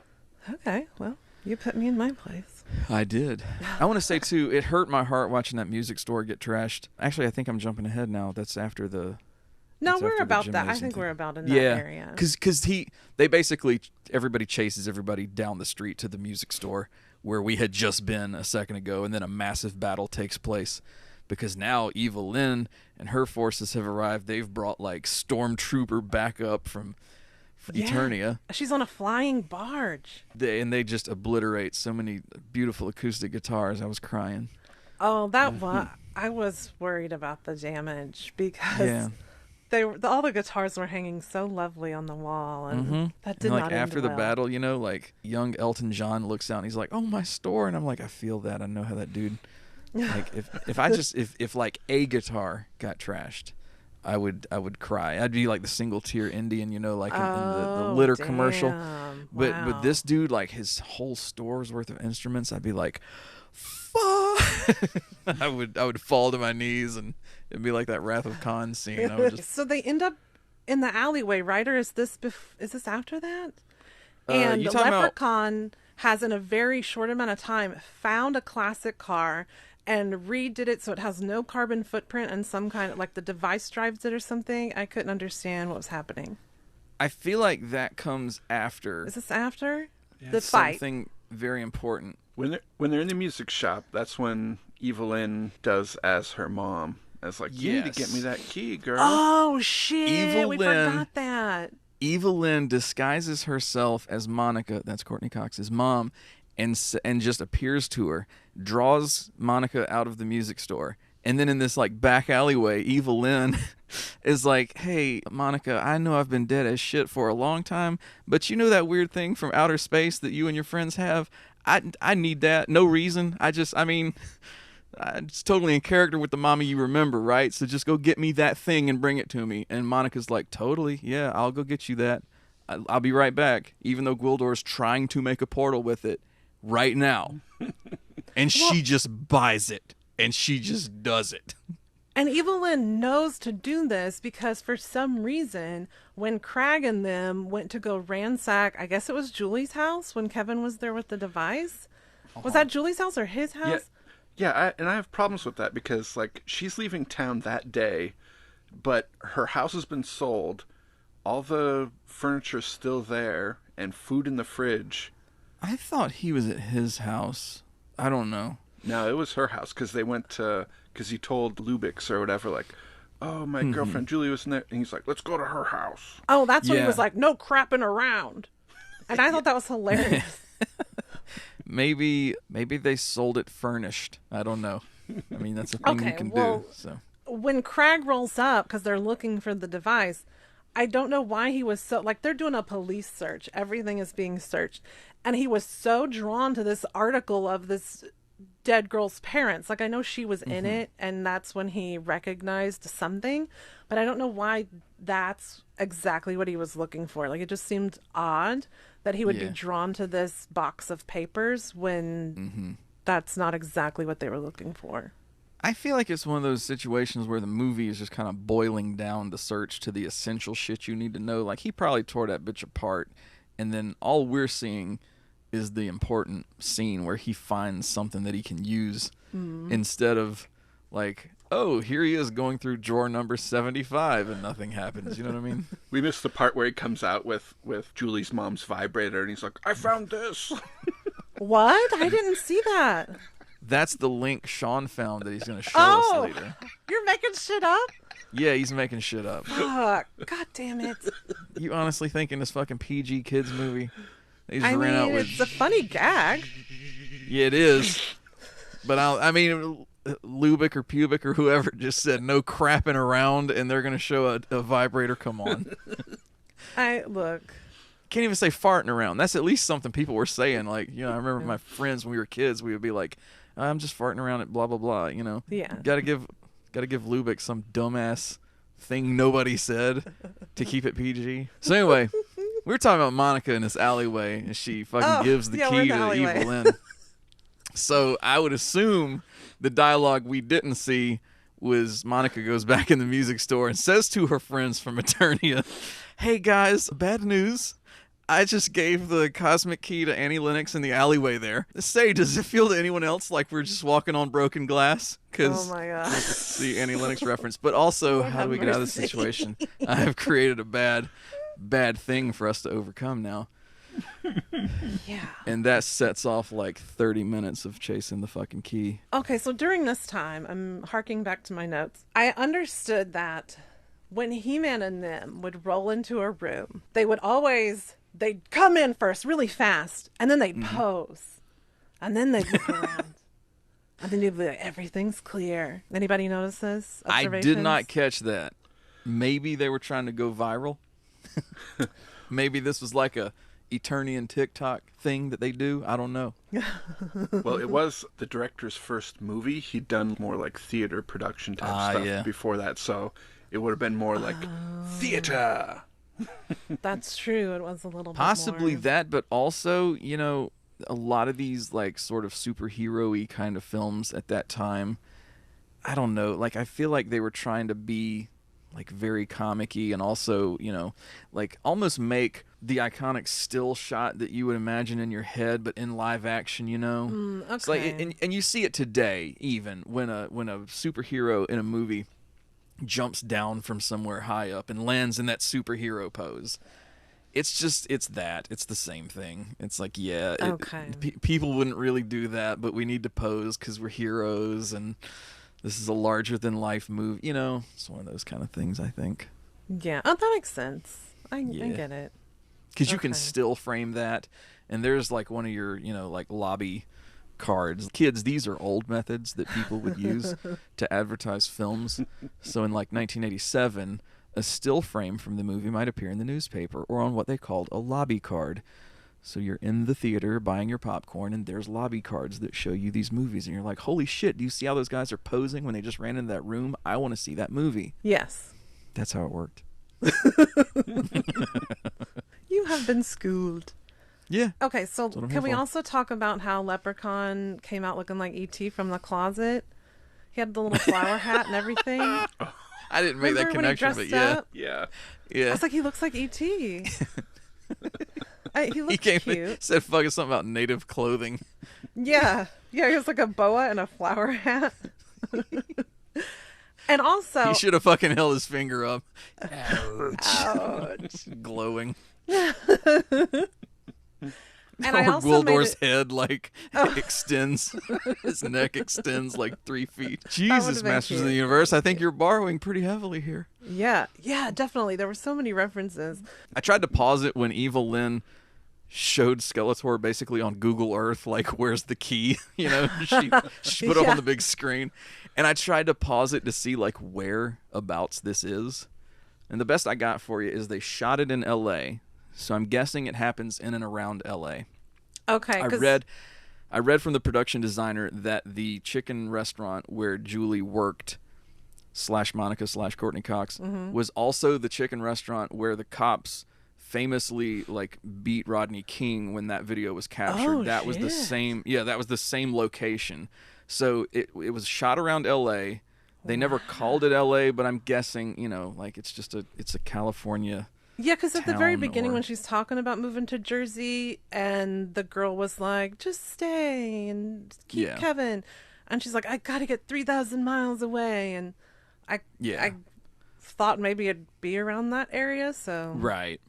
Okay, well, you put me in my place. I did. I want to say, too, it hurt my heart watching that music store get trashed. Actually, I think I'm jumping ahead now. That's after the... No, It's we're after the about that. I gymnasium think thing. we're about in that area. Because they basically, everybody chases everybody down the street to the music store where we had just been a second ago, and then a massive battle takes place. Because now Eva Lynn and her forces have arrived. They've brought, like, stormtrooper backup from Eternia. She's on a flying barge. They just obliterate so many beautiful acoustic guitars. I was crying. Oh, that one. I was worried about the damage because Yeah. all the guitars were hanging so lovely on the wall, and that did And, not like, after end the well. battle, like, young Elton John looks out and he's like, "Oh, my store," and I'm like, I feel that. I know how that dude. Like, if like a guitar got trashed, I would cry. I'd be like the single tier Indian, like in the litter commercial. Damn. But Wow. this dude, like, his whole store's worth of instruments, I'd be like, fuck. I would fall to my knees, and it'd be like that Wrath of Khan scene. I would just So they end up in the alleyway, right? Or is this after that? And you the talking about- Leprechaun has, in a very short amount of time, found a classic car and redid it so it has no carbon footprint, and some kind of, like, the device drives it or something. I couldn't understand what was happening. I feel like that comes after Is this after the fight? something very important. When they're in the music shop, that's when Evelyn does as her mom. As like, you need to get me that key, girl. Oh shit! Evil We Lynn. forgot that. Eva Lynn disguises herself as Monica, that's Courtney Cox's mom, and just appears to her, draws Monica out of the music store, and then in this, like, back alleyway, Eva Lynn is like, "Hey, Monica, I know I've been dead as shit for a long time, but you know that weird thing from outer space that you and your friends have? I need that. No reason. It's totally in character with the mama you remember, right? So just go get me that thing and bring it to me." And Monica's like, "Totally, yeah, I'll go get you that. I'll be right back." Even though Gwildor's trying to make a portal with it right now. And she just buys it. And she just does it. And Evelyn knows to do this because, for some reason, when Crag and them went to go ransack, I guess it was Julie's house when Kevin was there with the device. Was that Julie's house or his house? Yeah, and I have problems with that because, like, she's leaving town that day, but her house has been sold, all the furniture's still there, and food in the fridge. I thought he was at his house. I don't know. No, it was her house because they went to, because he told Lubix or whatever, like, "Oh, my girlfriend Julie was in there," and he's like, "Let's go to her house." Oh, that's when he Yeah. was like, "No crapping around," and I thought that was hilarious. Maybe they sold it furnished. I don't know. I mean, that's a thing you Okay, can well, do. So When Crag rolls up because they're looking for the device, I don't know why he was so, like, they're doing a police search. Everything is being searched. And he was so drawn to this article of this dead girl's parents. Like, I know she was in it, and that's when he recognized something, but I don't know why that's exactly what he was looking for. Like, it just seemed odd that he would be Yeah. drawn to this box of papers when that's not exactly what they were looking for. I feel like it's one of those situations where the movie is just kind of boiling down the search to the essential shit you need to know. Like, he probably tore that bitch apart, and then all we're seeing is the important scene where he finds something that he can use instead of, like, oh, here he is going through drawer number 75 and nothing happens. You know what I mean? We missed the part where he comes out with Julie's mom's vibrator, and he's like, "I found this." What? I didn't see that. That's the link Sean found that he's going to show Oh. us later. You're making shit up? Yeah, he's making shit up. Fuck. God damn it. You honestly think in this fucking PG kids movie they just I ran out mean, with... it's a funny gag. Yeah, it is. But Lubick or Pubic or whoever just said no crapping around, and they're going to show a vibrator. Come on. Look. can't even say farting around. That's at least something people were saying. Like, you know, I remember my friends when we were kids, we would be like, I'm just farting around at blah, blah, blah, you know. Yeah. Gotta give Lubick some dumbass thing nobody said to keep it PG. So anyway, we were talking about Monica in this alleyway, and she fucking gives the key to Evil Lynn. So I would assume the dialogue we didn't see was Monica goes back in the music store and says to her friends from Eternia, hey guys, bad news. I just gave the cosmic key to Annie Lennox in the alleyway there. Say, does it feel to anyone else like we're just walking on broken glass? Oh my God. The Annie Lennox reference. But also, Lord how do we get out of this situation? I have created a bad thing for us to overcome now. Yeah. And that sets off like 30 minutes of chasing the fucking key. Okay, so during this time, I'm harking back to my notes. I understood that when He-Man and them would roll into a room, they'd come in first really fast, and then they'd pose. And then they'd look around. And then you'd be like, everything's clear. Anybody notice this? I did not catch that. Maybe they were trying to go viral. Maybe this was like a Eternian TikTok thing that they do. I don't know. Well, it was the director's first movie. He'd done more like theater production type stuff before that, so it would have been more like theater. That's true. It was a little possibly bit more. That, but also, you know, a lot of these like sort of superhero-y kind of films at that time, I don't know, like I feel like they were trying to be like very comic-y and also, you know, like almost make the iconic still shot that you would imagine in your head, but in live action, you know. Okay. It's like, and you see it today, even when a superhero in a movie jumps down from somewhere high up and lands in that superhero pose. It's just, it's the same thing. It's like, yeah, people wouldn't really do that, but we need to pose because we're heroes and this is a larger than life movie. You know, it's one of those kind of things, I think. Yeah. Oh, that makes sense. I get it. Because you can still frame that, and there's like one of your, you know, like lobby cards. Kids, these are old methods that people would use to advertise films. So in like 1987, a still frame from the movie might appear in the newspaper or on what they called a lobby card. So you're in the theater buying your popcorn, and there's lobby cards that show you these movies, and you're like, holy shit, do you see how those guys are posing when they just ran into that room? I want to see that movie. Yes. That's how it worked. You have been schooled. Yeah. Okay, so can we also talk about how Leprechaun came out looking like E.T. from the closet? He had the little flower hat and everything. I didn't make that connection, but yeah. Yeah. I was like, he looks like E.T. He looks cute. Said fucking something about native clothing. Yeah. Yeah, he was like a boa and a flower hat. And also... He should have fucking held his finger up. Ouch. Glowing. And I also Wildor's head like extends, his neck extends like 3 feet. Jesus, Masters of the Universe, I think you're borrowing pretty heavily here. Yeah, definitely. There were so many references. I tried to pause it when Evil Lynn showed Skeletor basically on Google Earth, like, where's the key? You know, she put it up on the big screen. And I tried to pause it to see like whereabouts this is. And the best I got for you is they shot it in L.A., so I'm guessing it happens in and around L.A. Okay. I read from the production designer that the chicken restaurant where Julie worked / Monica / Courtney Cox was also the chicken restaurant where the cops famously like beat Rodney King when that video was captured. That was the same. Yeah, that was the same location. So it was shot around L.A. They never called it L.A., but I'm guessing, you know, like it's a California. Yeah, because at the very beginning when she's talking about moving to Jersey and the girl was like, just stay and keep Kevin. And she's like, I got to get 3,000 miles away. And I thought maybe it'd be around that area, so. Right.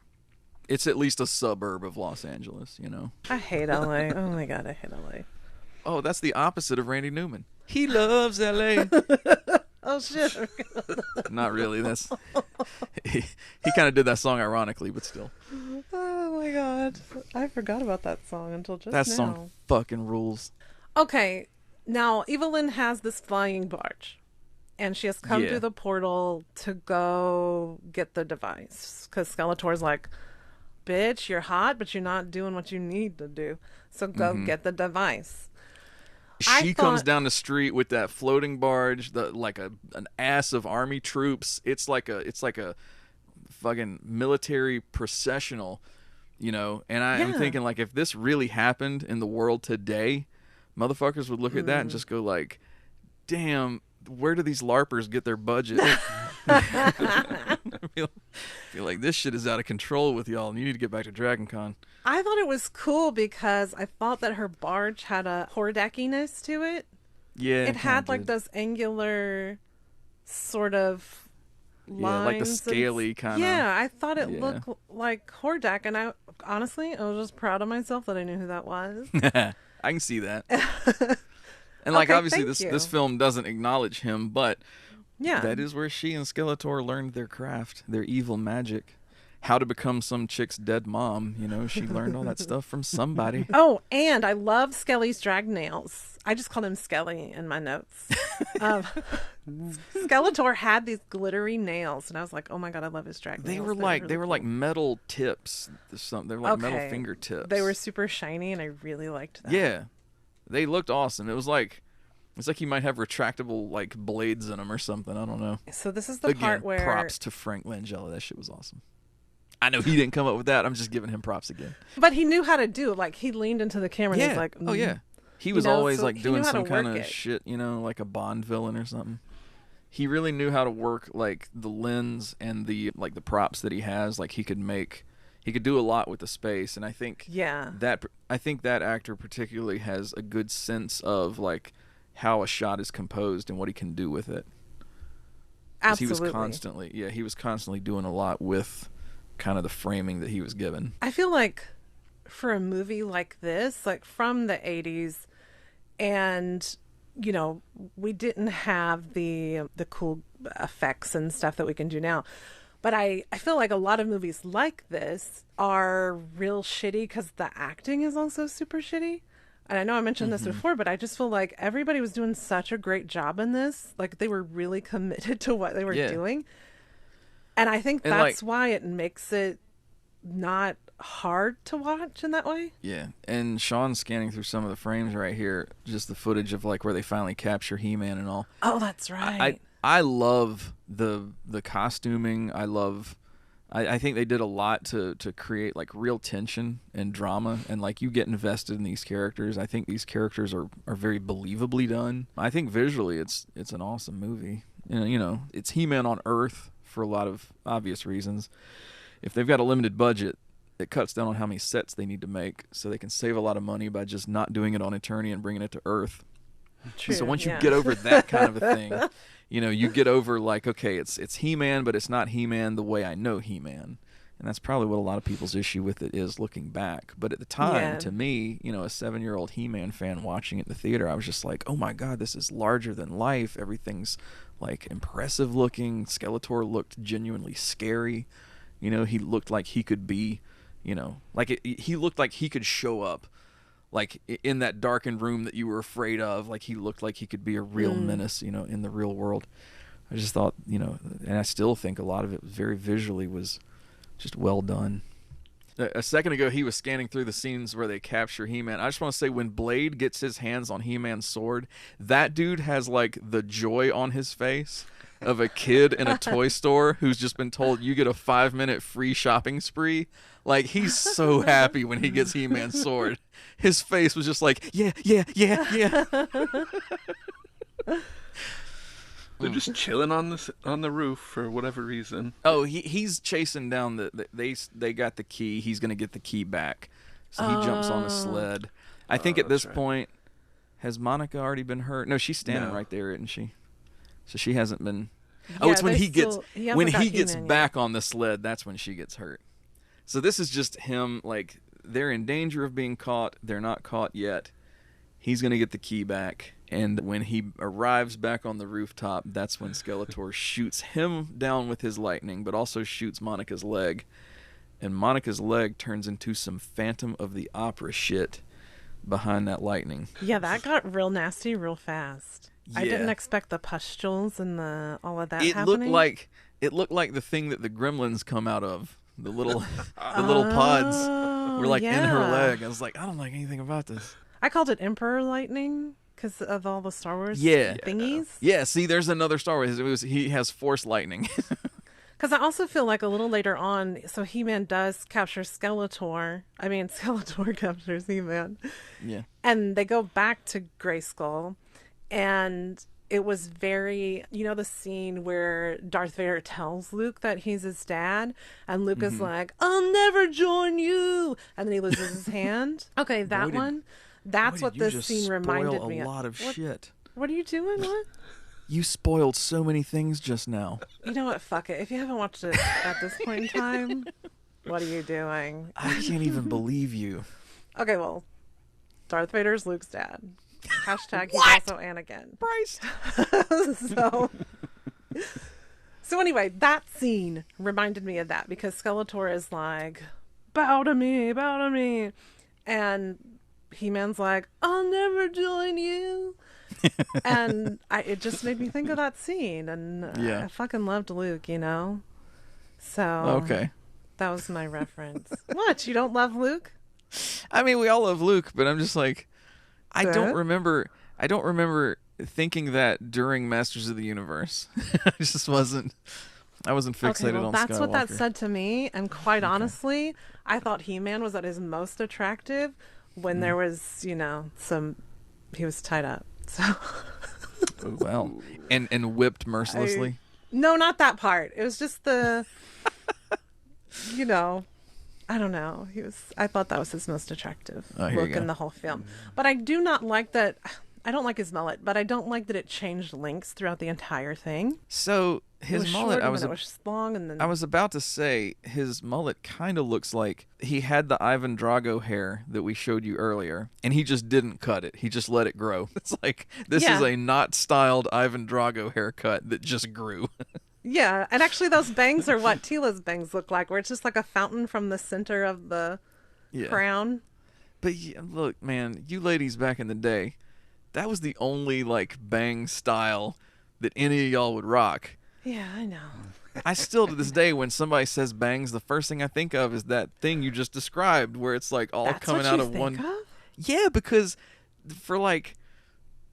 It's at least a suburb of Los Angeles, you know. I hate L.A. Oh, my God, I hate L.A. Oh, that's the opposite of Randy Newman. He loves L.A. Oh, shit. Not really. That's he kind of did that song ironically, but still. Oh, my God. I forgot about that song until just now. That song fucking rules. Okay. Now, Evelyn has this flying barge. And she has come through the portal to go get the device. Because Skeletor's like, bitch, you're hot, but you're not doing what you need to do. So go get the device. She comes down the street with that floating barge, like an ass of army troops. It's like a fucking military processional, you know. And I'm thinking, like, if this really happened in the world today, motherfuckers would look at that and just go like, damn, where do these LARPers get their budget? I feel like this shit is out of control with y'all, and you need to get back to Dragon Con. I thought it was cool because I thought that her barge had a hordeckiness to it. Yeah, it had like those angular sort of lines. like the scaly kind of. Yeah, I thought it looked like Hordak, and I honestly, I was just proud of myself that I knew who that was. I can see that. And like, Okay, obviously thank you. this film doesn't acknowledge him, but Yeah. that is where she and Skeletor learned their craft, their evil magic. How to become some chick's dead mom, you know, she learned all that stuff from somebody. Oh, and I love Skelly's drag nails. I just called him Skelly in my notes. Skeletor had these glittery nails, and I was like, "Oh my god, I love his drag nails." They were like metal tips. They were like metal fingertips. They were super shiny, and I really liked that. Yeah, they looked awesome. It's like he might have retractable like blades in them or something. I don't know. So this is the part where props to Frank Langella. That shit was awesome. I know he didn't come up with that. I'm just giving him props again. But he knew how to do it. Like, he leaned into the camera and Yeah. he's like, Oh yeah. He was always like doing some kind of shit, you know, like a Bond villain or something. He really knew how to work like the lens and the props that he has. Like he could do a lot with the space, and I think that actor particularly has a good sense of like how a shot is composed and what he can do with it. Absolutely. He was constantly doing a lot with kind of the framing that he was given. I feel like for a movie like this, like from the 80s, and you know, we didn't have the cool effects and stuff that we can do now. But I feel like a lot of movies like this are real shitty because the acting is also super shitty. And I know I mentioned this before, but I just feel like everybody was doing such a great job in this. Like, they were really committed to what they were doing. And I think that's why it makes it not hard to watch in that way. Yeah, and Sean's scanning through some of the frames right here, just the footage of like where they finally capture He-Man and all. Oh, that's right. I love the costuming. I think they did a lot to create like real tension and drama, and like you get invested in these characters. I think these characters are very believably done. I think visually it's an awesome movie. You know, it's He-Man on Earth for a lot of obvious reasons. If they've got a limited budget, it cuts down on how many sets they need to make, so they can save a lot of money by just not doing it on Eternia and bringing it to Earth. True, so once you get over that kind of a thing, you know, you get over like, okay, it's He-Man, but it's not He-Man the way I know He-Man. And that's probably what a lot of people's issue with it is looking back. But at the time, to me, you know, a 7-year-old He-Man fan watching it in the theater, I was just like, oh my God, this is larger than life. Everything's like impressive looking. Skeletor looked genuinely scary. You know, he looked like he could be, you know, like he looked like he could show up like in that darkened room that you were afraid of. Like he looked like he could be a real menace, you know, in the real world. I just thought, you know, and I still think a lot of it very visually was just well done. A second ago, he was scanning through the scenes where they capture He-Man. I just want to say, when Blade gets his hands on He-Man's sword, that dude has like the joy on his face of a kid in a toy store who's just been told you get a 5-minute free shopping spree. Like, he's so happy when he gets He-Man's sword. His face was just like, yeah. They're just chilling on the roof for whatever reason. Oh, he's chasing down they got the key. He's gonna get the key back, so he jumps on a sled. I think at this point, has Monica already been hurt? No, she's standing right there, isn't she? So she hasn't been. Oh, it's when he gets back on the sled. That's when she gets hurt. So this is just him. Like, they're in danger of being caught. They're not caught yet. He's gonna get the key back. And when he arrives back on the rooftop, that's when Skeletor shoots him down with his lightning, but also shoots Monica's leg. And Monica's leg turns into some Phantom of the Opera shit behind that lightning. Yeah, that got real nasty real fast. Yeah. I didn't expect the pustules and all of that It happening. looked like the thing that the gremlins come out of. The little pods were like in her yeah. leg. I was like, I don't like anything about this. I called it Emperor Lightning because of all the Star Wars Yeah. thingies. Yeah, see, there's another Star Wars. He has Force lightning. Because I also feel like a little later on, so He-Man does capture Skeletor. I mean, Skeletor captures He-Man. Yeah. And they go back to Grayskull, and it was very, the scene where Darth Vader tells Luke that he's his dad, and Luke is like, "I'll never join you," and then he loses his hand. Okay, that one. That's what this scene reminded me of. A lot of shit. What are you doing? What? You spoiled so many things just now. You know what? Fuck it. If you haven't watched it at this point in time, what are you doing? I can't even believe you. Okay, well, Darth Vader's Luke's dad. Hashtag he's also Anakin. Christ. So anyway, that scene reminded me of that because Skeletor is like, bow to me. And He-Man's like, I'll never join you. And it just made me think of that scene. And I fucking loved Luke, So okay, that was my reference. What? You don't love Luke? I mean, we all love Luke, but I'm just like, I Good. don't remember thinking that during Masters of the Universe. I wasn't fixated on that's Skywalker. what that said to me. And quite honestly, I thought He-Man was at his most attractive when there was, he was tied up. So Oh, well, and whipped mercilessly. No, not that part. It was just the, I don't know. I thought that was his most attractive look in the whole film. But I do not like that. I don't like his mullet, but I don't like that it changed lengths throughout the entire thing. So his mullet, it was long, and then I was about to say his mullet kind of looks like he had the Ivan Drago hair that we showed you earlier, and he just didn't cut it. He just let it grow. It's like this is a not styled Ivan Drago haircut that just grew. Yeah, and actually those bangs are what Tila's bangs look like, where it's just like a fountain from the center of the crown. But look, man, you ladies back in the day, that was the only bang style that any of y'all would rock. Yeah, I know. I still to this day, when somebody says bangs, the first thing I think of is that thing you just described, where it's all That's coming what out you of think one. of? Yeah, because for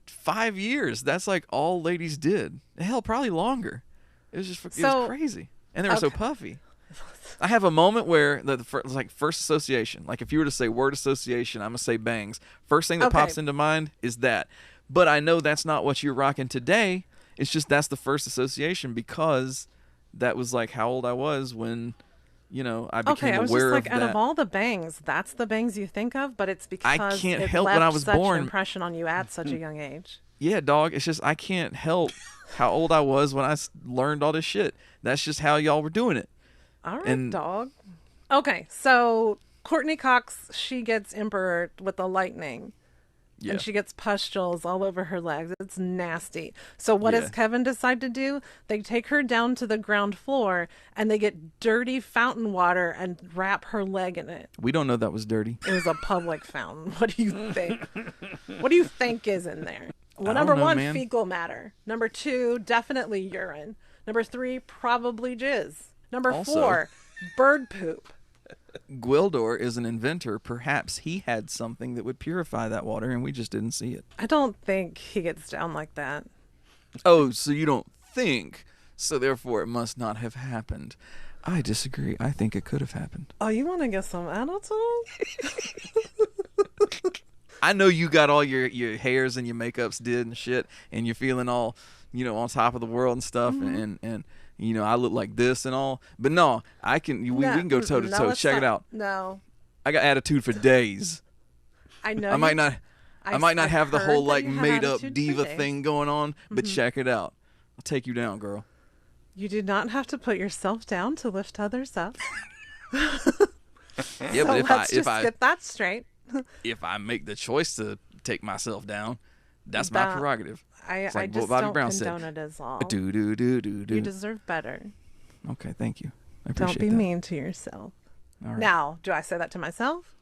5 years, that's all ladies did. Hell, probably longer. It was just it was crazy, and they were so puffy. I have a moment where first association. If you were to say word association, I'm gonna say bangs. First thing that pops into mind is that. But I know that's not what you're rocking today. It's just that's the first association because that was how old I was when, I became I was aware just of that. out of all the bangs, that's the bangs you think of, but it's because I can't it help left when I was such born. an impression on you at such a young age. Yeah, dog. It's just I can't help how old I was when I learned all this shit. That's just how y'all were doing it. All right, dog. Okay, so Courtney Cox, she gets Emperor with the lightning. Yeah. And she gets pustules all over her legs. It's nasty. So what does Kevin decide to do? They take her down to the ground floor and they get dirty fountain water and wrap her leg in it. We don't know that was dirty. It was a public fountain. What do you think? What do you think is in there? Well, I number don't know, one, man. fecal matter. Number two, definitely urine. Number three, probably jizz. Number four, bird poop. Gwildor is an inventor. Perhaps he had something that would purify that water and we just didn't see it. I don't think he gets down like that. Oh, so you don't think, so therefore it must not have happened. I disagree. I think it could have happened. Oh, you want to get some attitude? I know you got all your hairs and your makeups did and shit, and you're feeling all, on top of the world and stuff, and I look like this and all. But no, we can go toe to toe. Check it out. No. I got attitude for days. I know. I might not have the whole made up attitude diva for days. thing going on, but check it out. I'll take you down, girl. You do not have to put yourself down to lift others up. Yeah, but let's just get that straight. if I make the choice to take myself down, that's my prerogative. I like just what Bobby don't Brown condone said. it as all. Do. You deserve better. Okay, thank you. I appreciate Don't be that. mean to yourself. All right. Now, do I say that to myself?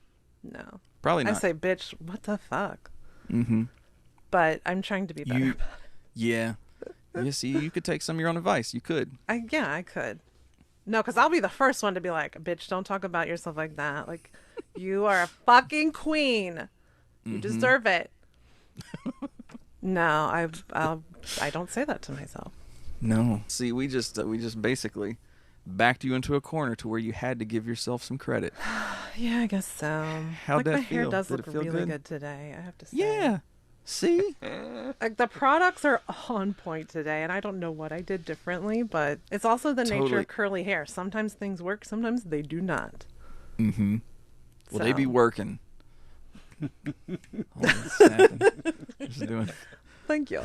No. Probably not. I say, bitch, what the fuck? Mm-hmm. But I'm trying to be better. Yeah. Yeah, see, you could take some of your own advice. You could. I could. No, because I'll be the first one to be like, bitch, don't talk about yourself like that. Like, you are a fucking queen. You deserve it. No, I don't say that to myself. No. See, we just basically backed you into a corner to where you had to give yourself some credit. Yeah, I guess so. How'd that my hair feel? does Did look it feel really good? good today, I have to say. Yeah. See? Like, the products are on point today, and I don't know what I did differently, but it's also the nature Totally. of curly hair. Sometimes things work, sometimes they do not. Mm-hmm. Well, they be So- working. Oh, snapping. Just doing. Thank you.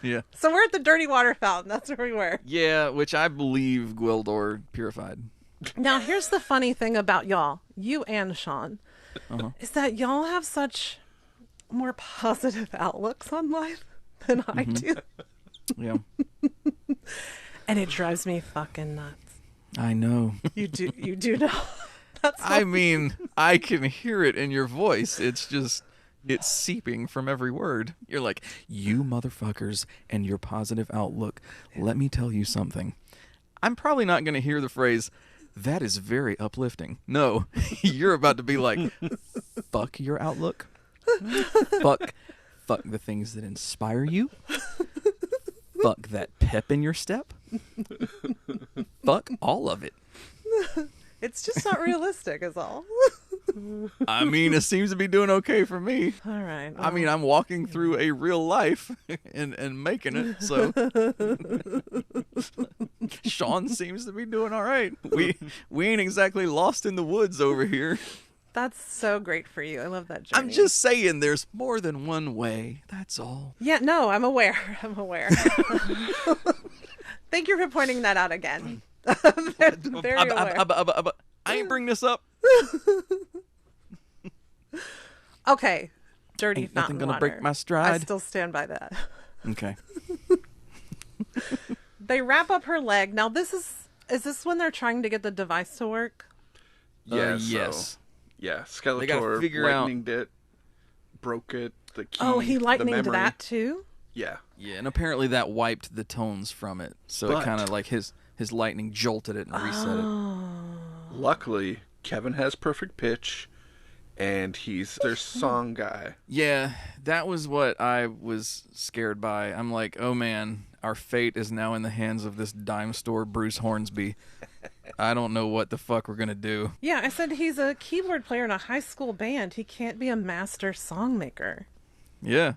Yeah. So we're at the dirty water fountain. That's where we were. Yeah, which I believe Gwildor purified. Now, here's the funny thing about y'all, you and Sean, is that y'all have such more positive outlooks on life than I do. Yeah. And it drives me fucking nuts. I know. You do know. That's I mean, I can hear it in your voice. It's seeping from every word. You're like, you motherfuckers and your positive outlook. Let me tell you something. I'm probably not going to hear the phrase, that is very uplifting. No, you're about to be like, fuck your outlook. Fuck the things that inspire you. Fuck that pep in your step. Fuck all of it. It's just not realistic, is all. I mean, it seems to be doing okay for me. All right. I mean, I'm walking through a real life and making it, so Sean seems to be doing all right. We ain't exactly lost in the woods over here. That's so great for you. I love that journey. I'm just saying there's more than one way. That's all. Yeah, no, I'm aware. I'm aware. Thank you for pointing that out again. Very aware. I ain't bring this up. Okay. Dirty Ain't nothing fountain gonna water. break my I stride. still stand by that. Okay. They wrap up her leg. Now, is this when they're trying to get the device to work? Yeah, yes. Yeah, They gotta Skeletor figure out- lightninged it, broke it, the key, Oh, he the lightninged memory. that too? Yeah. Yeah, and apparently that wiped the tones from it, so But- it kind of like his lightning jolted it and reset it. Luckily, Kevin has perfect pitch, and he's their song guy. Yeah, that was what I was scared by. I'm like, oh man, our fate is now in the hands of this dime store Bruce Hornsby. I don't know what the fuck we're gonna do. Yeah, I said he's a keyboard player in a high school band. He can't be a master songmaker. Yeah.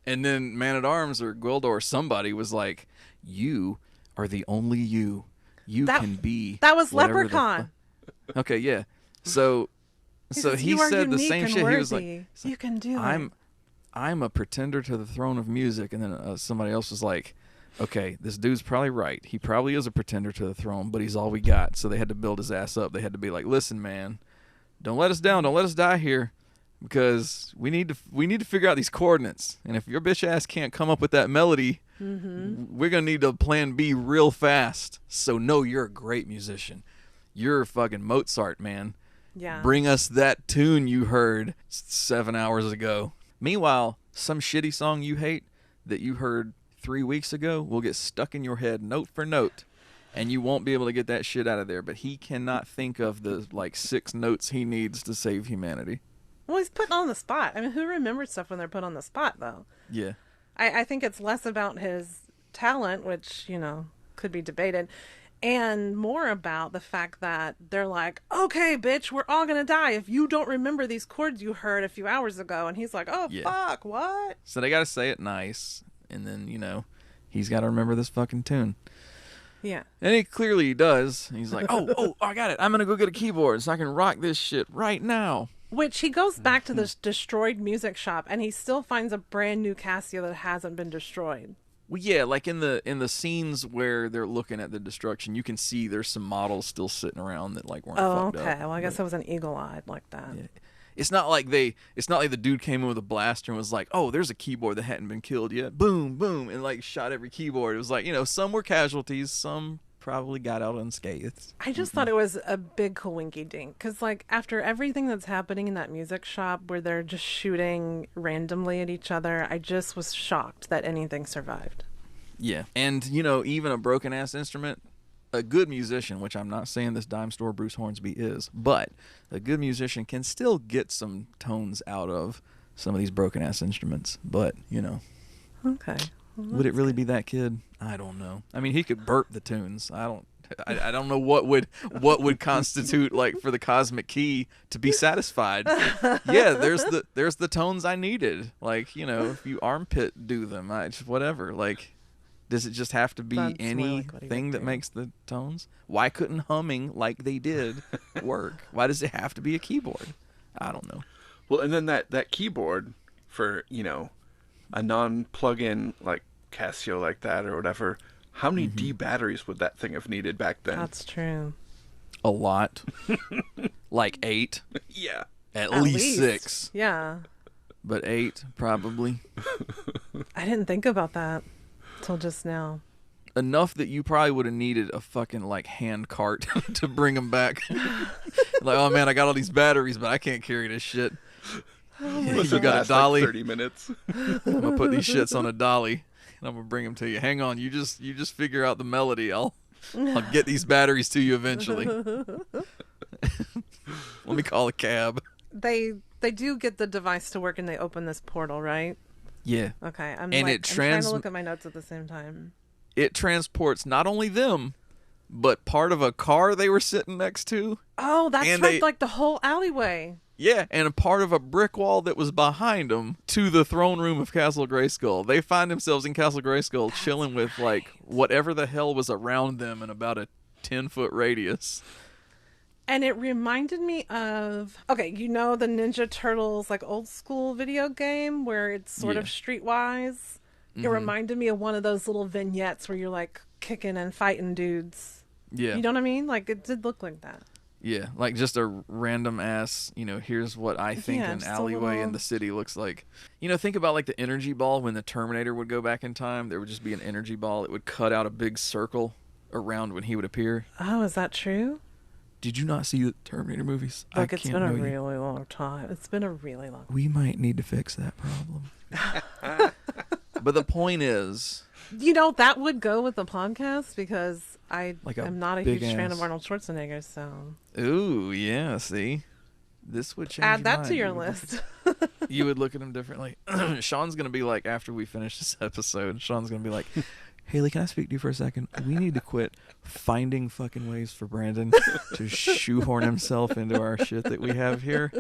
And then Man at Arms or Gwildor or somebody was like, you are the only you. You can be. That was whatever the Leprechaun. Okay, yeah. So says, he "You are said the unique same and shit. He was worthy. like, You can do it. I'm a pretender to the throne of music. And then somebody else was like, okay, this dude's probably right. He probably is a pretender to the throne, but he's all we got. So they had to build his ass up. They had to be like, listen, man, don't let us down. Don't let us die here, because we need to figure out these coordinates. And if your bitch ass can't come up with that melody, we're gonna need a plan B real fast. So no, you're a great musician. You're fucking Mozart, man. Yeah. Bring us that tune you heard 7 hours ago. Meanwhile, some shitty song you hate that you heard 3 weeks ago will get stuck in your head note for note, and you won't be able to get that shit out of there. But he cannot think of the 6 notes he needs to save humanity. Well, he's put on the spot. I mean, who remembers stuff when they're put on the spot, though? Yeah. I think it's less about his talent, which, could be debated, and more about the fact that they're like, okay, bitch, we're all gonna die if you don't remember these chords you heard a few hours ago. And he's like, oh, Yeah. fuck, what? So they got to say it nice, and then, he's got to remember this fucking tune. Yeah. And he clearly does. He's like, oh, I got it. I'm going to go get a keyboard so I can rock this shit right now. Which he goes back to this destroyed music shop, and he still finds a brand new Casio that hasn't been destroyed. Well, yeah, like in the scenes where they're looking at the destruction, you can see there's some models still sitting around that weren't Oh, fucked okay. up. Well, I guess I wasn't eagle-eyed like that. Yeah. It's not like the dude came in with a blaster and was like, oh, there's a keyboard that hadn't been killed yet. Boom, boom, and shot every keyboard. It was like, some were casualties, some probably got out unscathed. I just thought it was a big coinky dink, because after everything that's happening in that music shop where they're just shooting randomly at each other, I just was shocked that anything survived. Yeah. And, even a broken ass instrument a good musician, which I'm not saying this dime store Bruce Hornsby is, but a good musician can still get some tones out of some of these broken ass instruments. But, you know. Okay. Well, would it really be that kid? I don't know. I mean, he could burp the tunes. I don't know what would constitute like for the cosmic key to be satisfied. Yeah, there's the tones I needed. Like, you know, if you armpit do them, whatever. Like, does it just have to be That's more like what he anything would that do. makes the tones? Why couldn't humming like they did work? Why does it have to be a keyboard? I don't know. Well, and then that keyboard for, you know, a non-plug-in like Casio like that or whatever, how many D batteries would that thing have needed back then? That's true. A lot. Like 8. Yeah. At least 6. Yeah. But 8, probably. I didn't think about that till just now. Enough that you probably would have needed a fucking, like, hand cart to bring them back. Like, oh, man, I got all these batteries, but I can't carry this shit. Must You have got a last, dolly? Like 30 minutes. I'm going to put these shits on a dolly, and I'm going to bring them to you. Hang on, you just figure out the melody. I'll get these batteries to you eventually. Let me call a cab. They do get the device to work and they open this portal, right? Yeah. Okay. And I'm trying to look at my notes at the same time. It transports not only them, but part of a car they were sitting next to. Oh, that's And right. Like the whole alleyway. Yeah, and a part of a brick wall that was behind them to the throne room of Castle Grayskull. They find themselves in Castle Grayskull chilling with, like, whatever the hell was around them in about a 10-foot radius. And it reminded me of, okay, you know the Ninja Turtles, like, old school video game where it's sort of streetwise? It reminded me of one of those little vignettes where you're, like, kicking and fighting dudes. Yeah. You know what I mean? Like, it did look like that. Yeah, like just a random ass, you know, here's what I think Yeah, an just a alleyway in little- the city looks like. You know, think about like the energy ball when the Terminator would go back in time. There would just be an energy ball. It would cut out a big circle around when he would appear. Oh, is that true? Did you not see the Terminator movies? Like, I it's can't been a know you. really long time. It's been a really long time. We might need to fix that problem. But the point is, You know, that would go with the podcast because I Like a am not a big huge fan ass- of Arnold Schwarzenegger, so ooh, yeah, see? This would change add your that mind. to your You would look list. at- You would look at him differently. Sean's going to be like, after we finish this episode, Sean's going to be like, Hailey, can I speak to you for a second? We need to quit finding fucking ways for Brandon to shoehorn himself into our shit that we have here.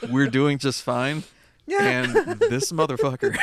We're doing just fine. Yeah. And this motherfucker.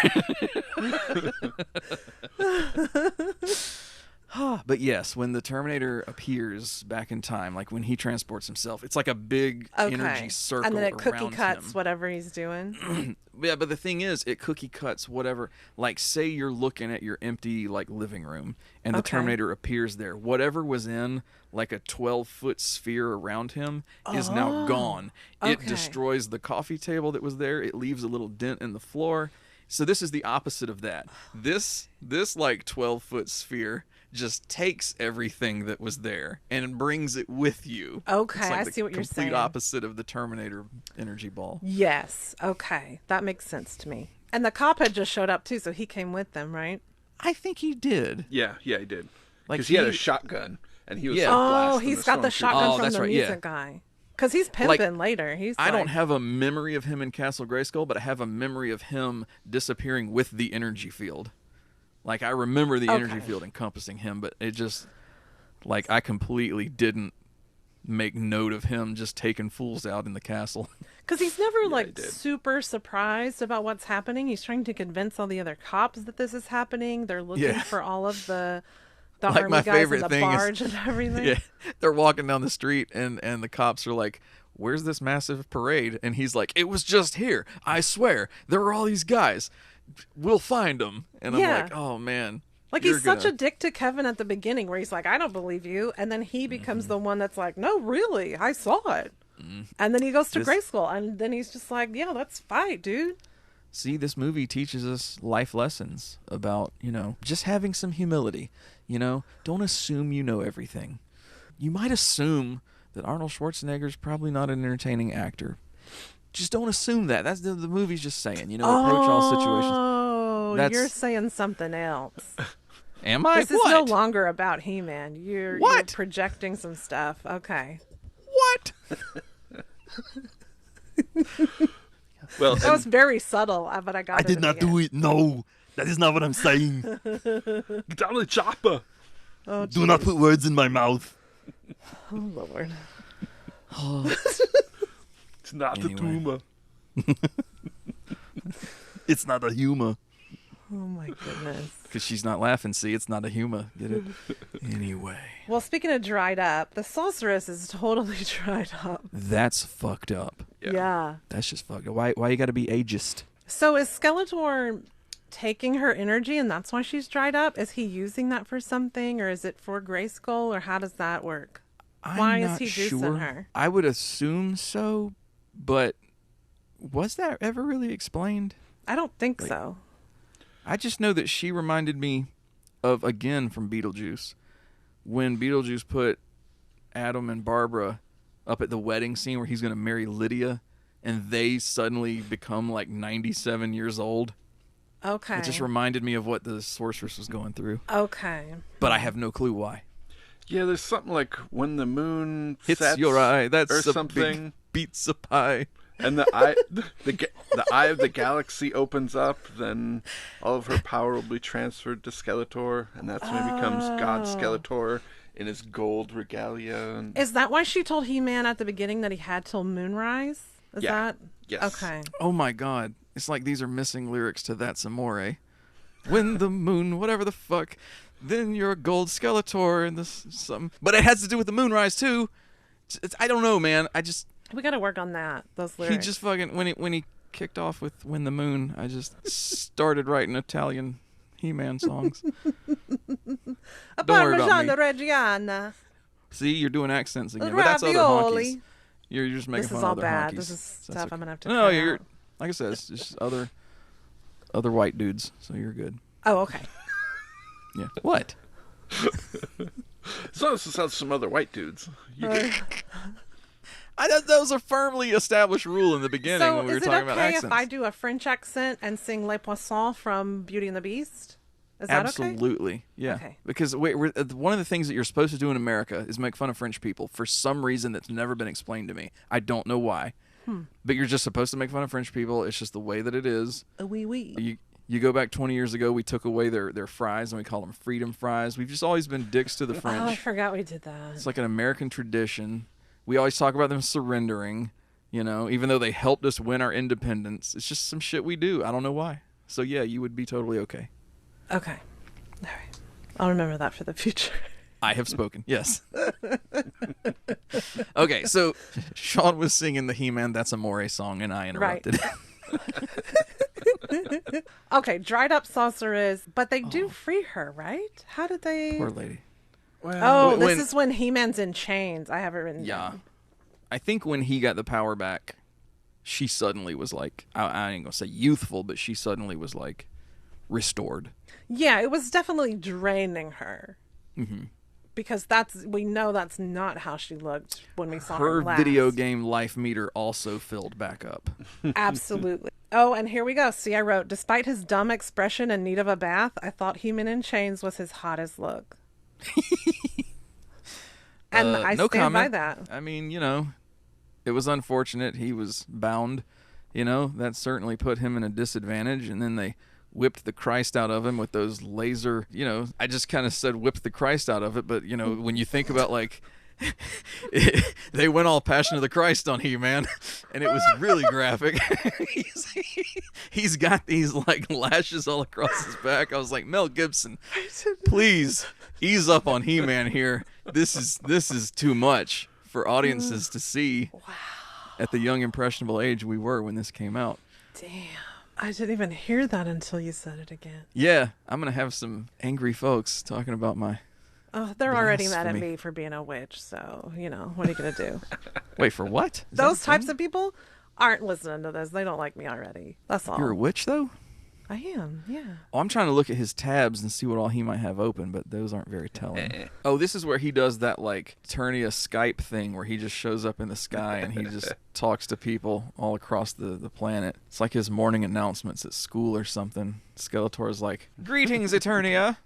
But yes, when the Terminator appears back in time, like when he transports himself, it's like a big energy circle and then it cookie around cuts him. whatever he's doing. Yeah, but the thing is, it cookie cuts whatever. Like, say you're looking at your empty like living room, and the Okay. Terminator appears there. Whatever was in like a 12-foot sphere around him is now gone. It okay. destroys the coffee table that was there. It leaves a little dent in the floor. So this is the opposite of that. This like 12-foot sphere just takes everything that was there and brings it with you. Okay, It's like I the see what you're saying. complete opposite of the Terminator energy ball. Yes. Okay. That makes sense to me. And the cop had just showed up too, so he came with them, right? I think he did. Yeah, he did. Like, Because he had a shotgun, and he was Yeah. like, Oh, blasting he's got the stormtroopers. shotgun Oh, from that's the right, yeah. music guy. Because he's pimping later. He's I don't like- have a memory of him in Castle Grayskull, but I have a memory of him disappearing with the energy field. Like, I remember the energy Okay. field encompassing him, but it just, like, I completely didn't make note of him just taking fools out in the castle. Because he's never he like did. super surprised about what's happening. He's trying to convince all the other cops that this is happening. They're looking Yeah. for all of the Like, army my guys favorite and the thing is- barge and everything. Yeah, they're walking down the street, and the cops are like, where's this massive parade? And he's like, it was just here. I swear. There were all these guys. We'll find them. And I'm Yeah. like, oh, man. Like, you're he's such gonna- a dick to Kevin at the beginning where he's like, I don't believe you. And then he becomes the one that's like, no, really, I saw it. And then he goes to This- Grayskull. And then he's just like, yeah, let's fight, dude. See, this movie teaches us life lessons about, you know, just having some humility. You know, don't assume you know everything. You might assume that Arnold Schwarzenegger's probably not an entertaining actor. Just don't assume that. That's the movie's just saying, you know, approach all situations. Oh, That's- you're saying something else. Am I? This is no longer about He-Man. You're projecting some stuff. Okay. What? Well, that was very subtle, but I got it. I did not do it. No, that is not what I'm saying. get down to the chopper. Oh, Do not put words in my mouth. Oh, Lord. It's not the tumor. It's not a humor. Oh, my goodness. Because she's not laughing. See, it's not a humor. Get it? Anyway. Well, speaking of dried up, the sorceress is totally dried up. That's fucked up. Yeah. That's just fucked up. Why you got to be ageist? So is Skeletor taking her energy and that's why she's dried up? Is he using that for something, or is it for Grayskull, or how does that work? Why is he juicing her? I would assume so, but was that ever really explained? I don't think so. I just know that she reminded me of, again, from Beetlejuice, when Beetlejuice put Adam and Barbara up at the wedding scene where he's going to marry Lydia, and they suddenly become like 97 years old. Okay. It just reminded me of what the sorceress was going through. Okay. But I have no clue why. Yeah, there's something like when the moon Hits sets your eye, that's or a something. big pizza pie. And the eye of the galaxy opens up, then all of her power will be transferred to Skeletor, and that's when he becomes God Skeletor in his gold regalia. And... Is that why she told He-Man at the beginning that he had till moonrise? Is that? Yes. Okay. Oh my God. It's like these are missing lyrics to That's Amore. When the moon, whatever the fuck, then you're a gold Skeletor and this something. But it has to do with the moonrise too. I don't know, man. We got to work on that. Those lyrics. He just fucking when he kicked off with "When the Moon," I just started writing Italian He-Man songs. Don't worry about me. Reggiana. See, you're doing accents again, but that's other honkies. You're just making This fun is of all other bad. honkies. This is That's stuff I'm gonna have to. No, cut you're out. like I said, it's just other white dudes, so you're good. Oh, okay. Yeah. What? As long as it's not some other white dudes. Those are firmly established rule in the beginning So when we were is it talking about okay accents. if I do a French accent and sing Les Poissons from Beauty and the Beast? Is that okay? Absolutely, yeah. Okay. Because one of the things that you're supposed to do in America is make fun of French people for some reason that's never been explained to me. I don't know why. But you're just supposed to make fun of French people. It's just the way that it is. Oui, oui. You go back 20 years ago, we took away their fries and we call them freedom fries. We've just always been dicks to the French. Oh, I forgot we did that. It's like an American tradition. We always talk about them surrendering, even though they helped us win our independence. It's just some shit we do. I don't know why. So yeah, you would be totally okay. Okay. All right. I'll remember that for the future. I have spoken. Yes. Okay, so Sean was singing the He-Man That's Amore song, and I interrupted. Right. Okay, dried up sorceress, but they do free her, right? How did they? Poor lady. Well, this is when He-Man's in chains. I have it written down. I think when he got the power back, she suddenly was like, I ain't gonna say youthful, but she suddenly was like restored. Yeah, it was definitely draining her. Mm-hmm. Because we know that's not how she looked when we saw her Her last. video game life meter also filled back up. Absolutely. Oh, and here we go. See, I wrote, despite his dumb expression in need of a bath, I thought He-Man in chains was his hottest look. And I no stand comment. by that. I mean, it was unfortunate. He was bound. That certainly put him in a disadvantage. And then they whipped the Christ out of him with those laser, I just kind of said whipped the Christ out of it. But, when you think about like, they went all Passion of the Christ on He-Man, and it was really graphic. He's got these like lashes all across his back. I was like, Mel Gibson, please ease up on He-Man here. This is too much for audiences to see. Wow. At the young impressionable age we were when this came out. Damn. I didn't even hear that until you said it again. Yeah, I'm going to have some angry folks talking about my Oh, they're already mad at blasphemy. me for being a witch, so, what are you going to do? Wait, for what? Is that Those a types thing? of people aren't listening to this. They don't like me already. That's all. You're a witch, though? I am, yeah. Oh, I'm trying to look at his tabs and see what all he might have open, but those aren't very telling. Oh, this is where he does that, like, Eternia Skype thing where he just shows up in the sky and he just talks to people all across the planet. It's like his morning announcements at school or something. Skeletor's like, "Greetings, Eternia."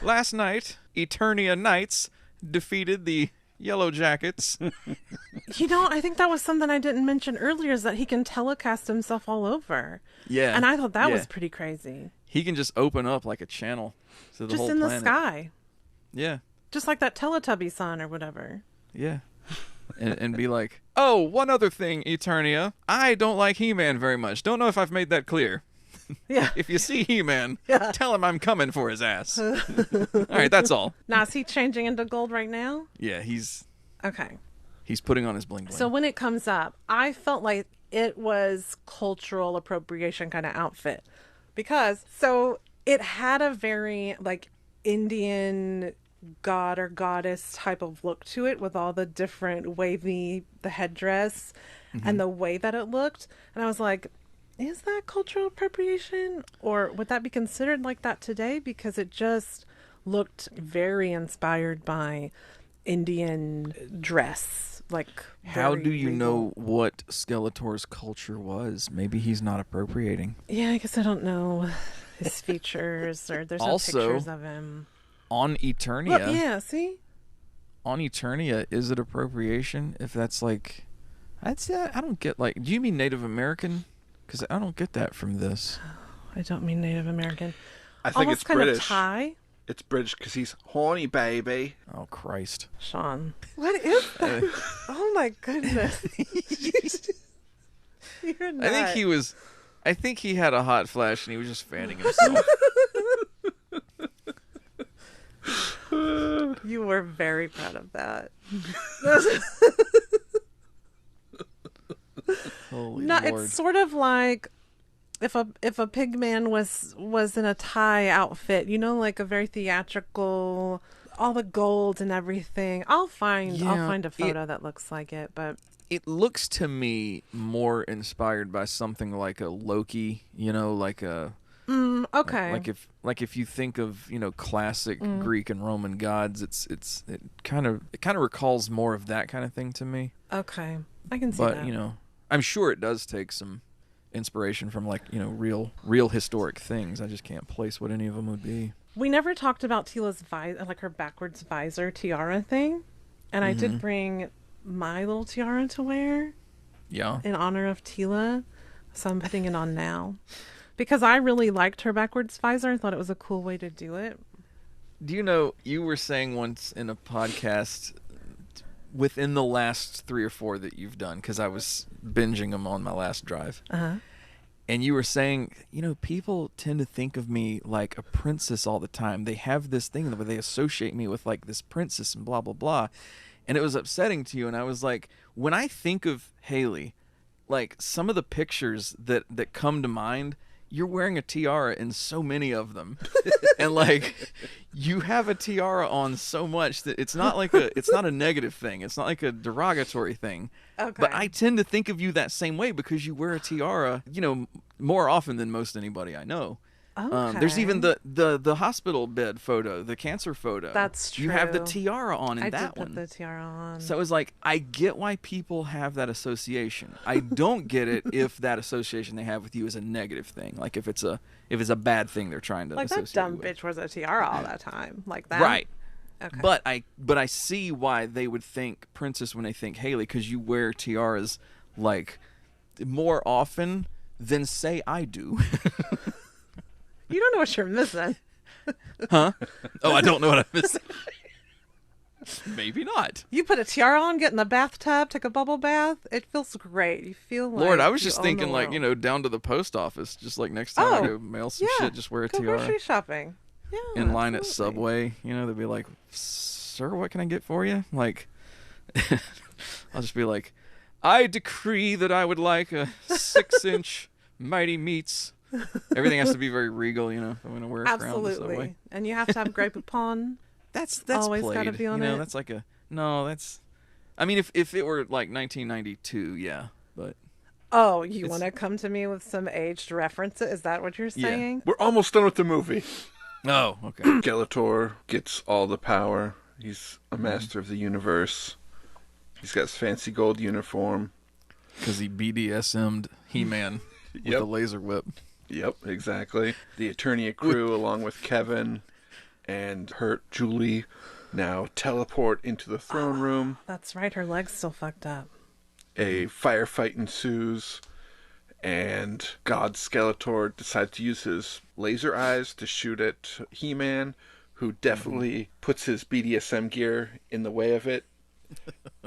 last night, Eternia Knights defeated the Yellow Jackets. I think that was something I didn't mention earlier, is that he can telecast himself all over. Yeah. And I thought that yeah. was pretty crazy. He can just open up like a channel to the Just whole in planet. the sky. Yeah. Just like that Teletubby son or whatever. Yeah. And be like, oh, one other thing, Eternia. I don't like He-Man very much. Don't know if I've made that clear. Yeah. If you see He-Man, Yeah. tell him I'm coming for his ass. All right, that's all. Now, is he changing into gold right now? Yeah, he's Okay. putting on his bling bling. So when it comes up, I felt like it was cultural appropriation kind of outfit. Because, so it had a very, like, Indian god or goddess type of look to it, with all the different the headdress and the way that it looked. And I was like, is that cultural appropriation? Or would that be considered like that today? Because it just looked very inspired by Indian dress. Like, How very do you regal. know what Skeletor's culture was? Maybe he's not appropriating. Yeah, I guess I don't know his features, or there's Also, no pictures of him. On Eternia, Look, yeah, see? on Eternia, is it appropriation? If that's like, I don't get, like, do you mean Native American? Because I don't get that from this. I don't mean Native American. I think Almost it's kind British. of Thai. It's British because he's horny, baby. Oh, Christ. Sean. What is that? Oh my goodness. You're not. I think he had a hot flash and he was just fanning himself. You were very proud of that. Holy No, Lord. it's sort of like if a pig man was in a Thai outfit, like a very theatrical, all the gold and everything. I'll find a photo that looks like it, but It looks to me more inspired by something like a Loki, like a okay. like if you think of, classic Greek and Roman gods, it kind of recalls more of that kind of thing to me. Okay. I can see But, that. I'm sure it does take some inspiration from real historic things. I just can't place what any of them would be. We never talked about Tila's visor, like her backwards visor tiara thing. And I did bring my little tiara to wear Yeah. in honor of Tila. So I'm putting it on now. Because I really liked her backwards visor. I thought it was a cool way to do it. Do you know, you were saying once in a podcast within the last 3 or 4 that you've done, because I was binging them on my last drive. Uh-huh. And you were saying, people tend to think of me like a princess all the time. They have this thing where they associate me with like this princess and blah, blah, blah. And it was upsetting to you. And I was like, when I think of Hailey, like some of the pictures that come to mind, you're wearing a tiara in so many of them. And like you have a tiara on so much that it's not a negative thing. It's not like a derogatory thing. Okay. But I tend to think of you that same way because you wear a tiara, more often than most anybody I know. Okay. There's even the hospital bed photo, the cancer photo. That's true. You have the tiara on in I that did put one. the tiara on. So it was like, I get why people have that association. I don't get it if that association they have with you is a negative thing. Like if it's a bad thing they're trying to like associate that dumb you with. bitch wears a tiara all that time. Like that. Right. Okay. But I see why they would think princess when they think Hailey, because you wear tiaras like more often than say I do. You don't know what you're missing. Huh? Oh, I don't know what I'm missing. Maybe not. You put a tiara on, get in the bathtub, take a bubble bath. It feels great. You feel like Lord, I was you just own the thinking like, world. down to the post office, just like next time I go mail some shit, just wear a go tiara. grocery shopping. Yeah. In line at absolutely. Subway, they'd be like, "Sir, what can I get for you?" Like, I'll just be like, "I decree that I would like a 6-inch Mighty Meats." Everything has to be very regal, if I'm gonna wear a crown at Subway. Absolutely. And you have to have Grey Poupon. That's Always played. gotta be on it. That's like that's. I mean, if it were like 1992, yeah, but Oh, you want to come to me with some aged references? Is that what you're Yeah. saying? We're almost done with the movie. oh, okay. Skeletor gets all the power. He's a master of the universe. He's got his fancy gold uniform. Because he BDSM'd He-Man with Yep. a laser whip. Yep, exactly. The Eternia crew, along with Kevin and hurt Julie now teleport into the throne room. That's right. Her leg's still fucked up. A firefight ensues, and God Skeletor decides to use his laser eyes to shoot at He-Man, who definitely puts his BDSM gear in the way of it,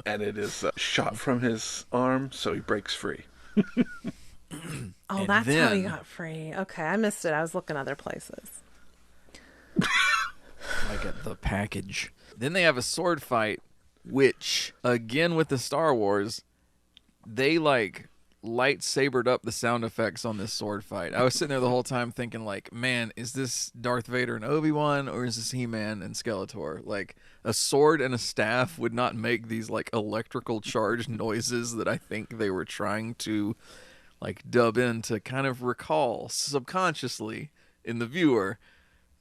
and it is shot from his arm, so he breaks free. Oh, And that's how he then- got free. Okay, I missed it. I was looking other places. Like at the package. Then they have a sword fight, which, again with the Star Wars, they like lightsabered up the sound effects on this sword fight. I was sitting there the whole time thinking, like, man, is this Darth Vader and Obi-Wan, or is this He-Man and Skeletor? Like, a sword and a staff would not make these like electrical charged noises that I think they were trying to like dub in to kind of recall subconsciously in the viewer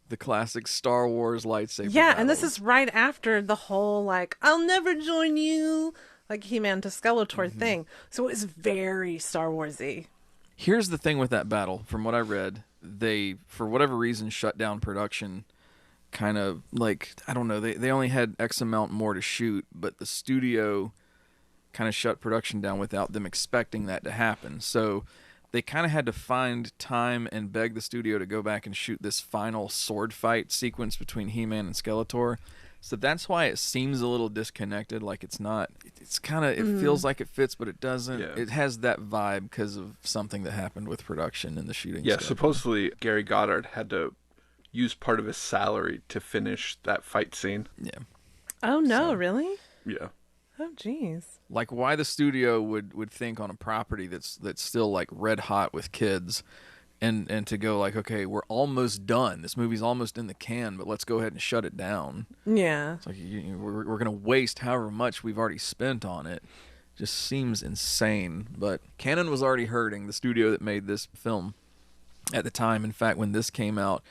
the classic Star Wars lightsaber Yeah, and this battles. is right after the whole, like, I'll never join you, like He-Man to Skeletor thing. So it was very Star Wars-y. Here's the thing with that battle. From what I read, they, for whatever reason, shut down production. Kind of like, I don't know, they only had X amount more to shoot, but the studio kind of shut production down without them expecting that to happen. So they kind of had to find time and beg the studio to go back and shoot this final sword fight sequence between He-Man and Skeletor. So that's why it seems a little disconnected. Like it's not, it's kind of, it feels like it fits, but it doesn't. Yeah. It has that vibe because of something that happened with production and the shooting. Yeah, schedule. supposedly Gary Goddard had to use part of his salary to finish that fight scene. Yeah. Oh, no, So- really? Yeah. Oh, jeez. Like why the studio would think on a property that's still like red hot with kids and to go like, okay, we're almost done. This movie's almost in the can, but let's go ahead and shut it down. Yeah. It's like we're going to waste however much we've already spent on it. Just seems insane. But Canon was already hurting, the studio that made this film at the time. In fact, when this came out,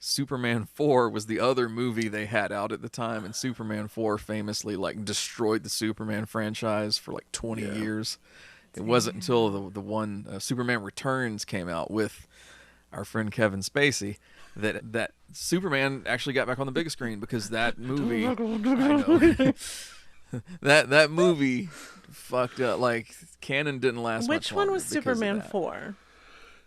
Superman 4 was the other movie they had out at the time, and Superman 4 famously like destroyed the Superman franchise for like 20 years. It wasn't until the one Superman Returns came out with our friend Kevin Spacey that Superman actually got back on the big screen, because that movie I know, that movie fucked up. Like canon didn't last Which much one longer was because of Superman that. 4?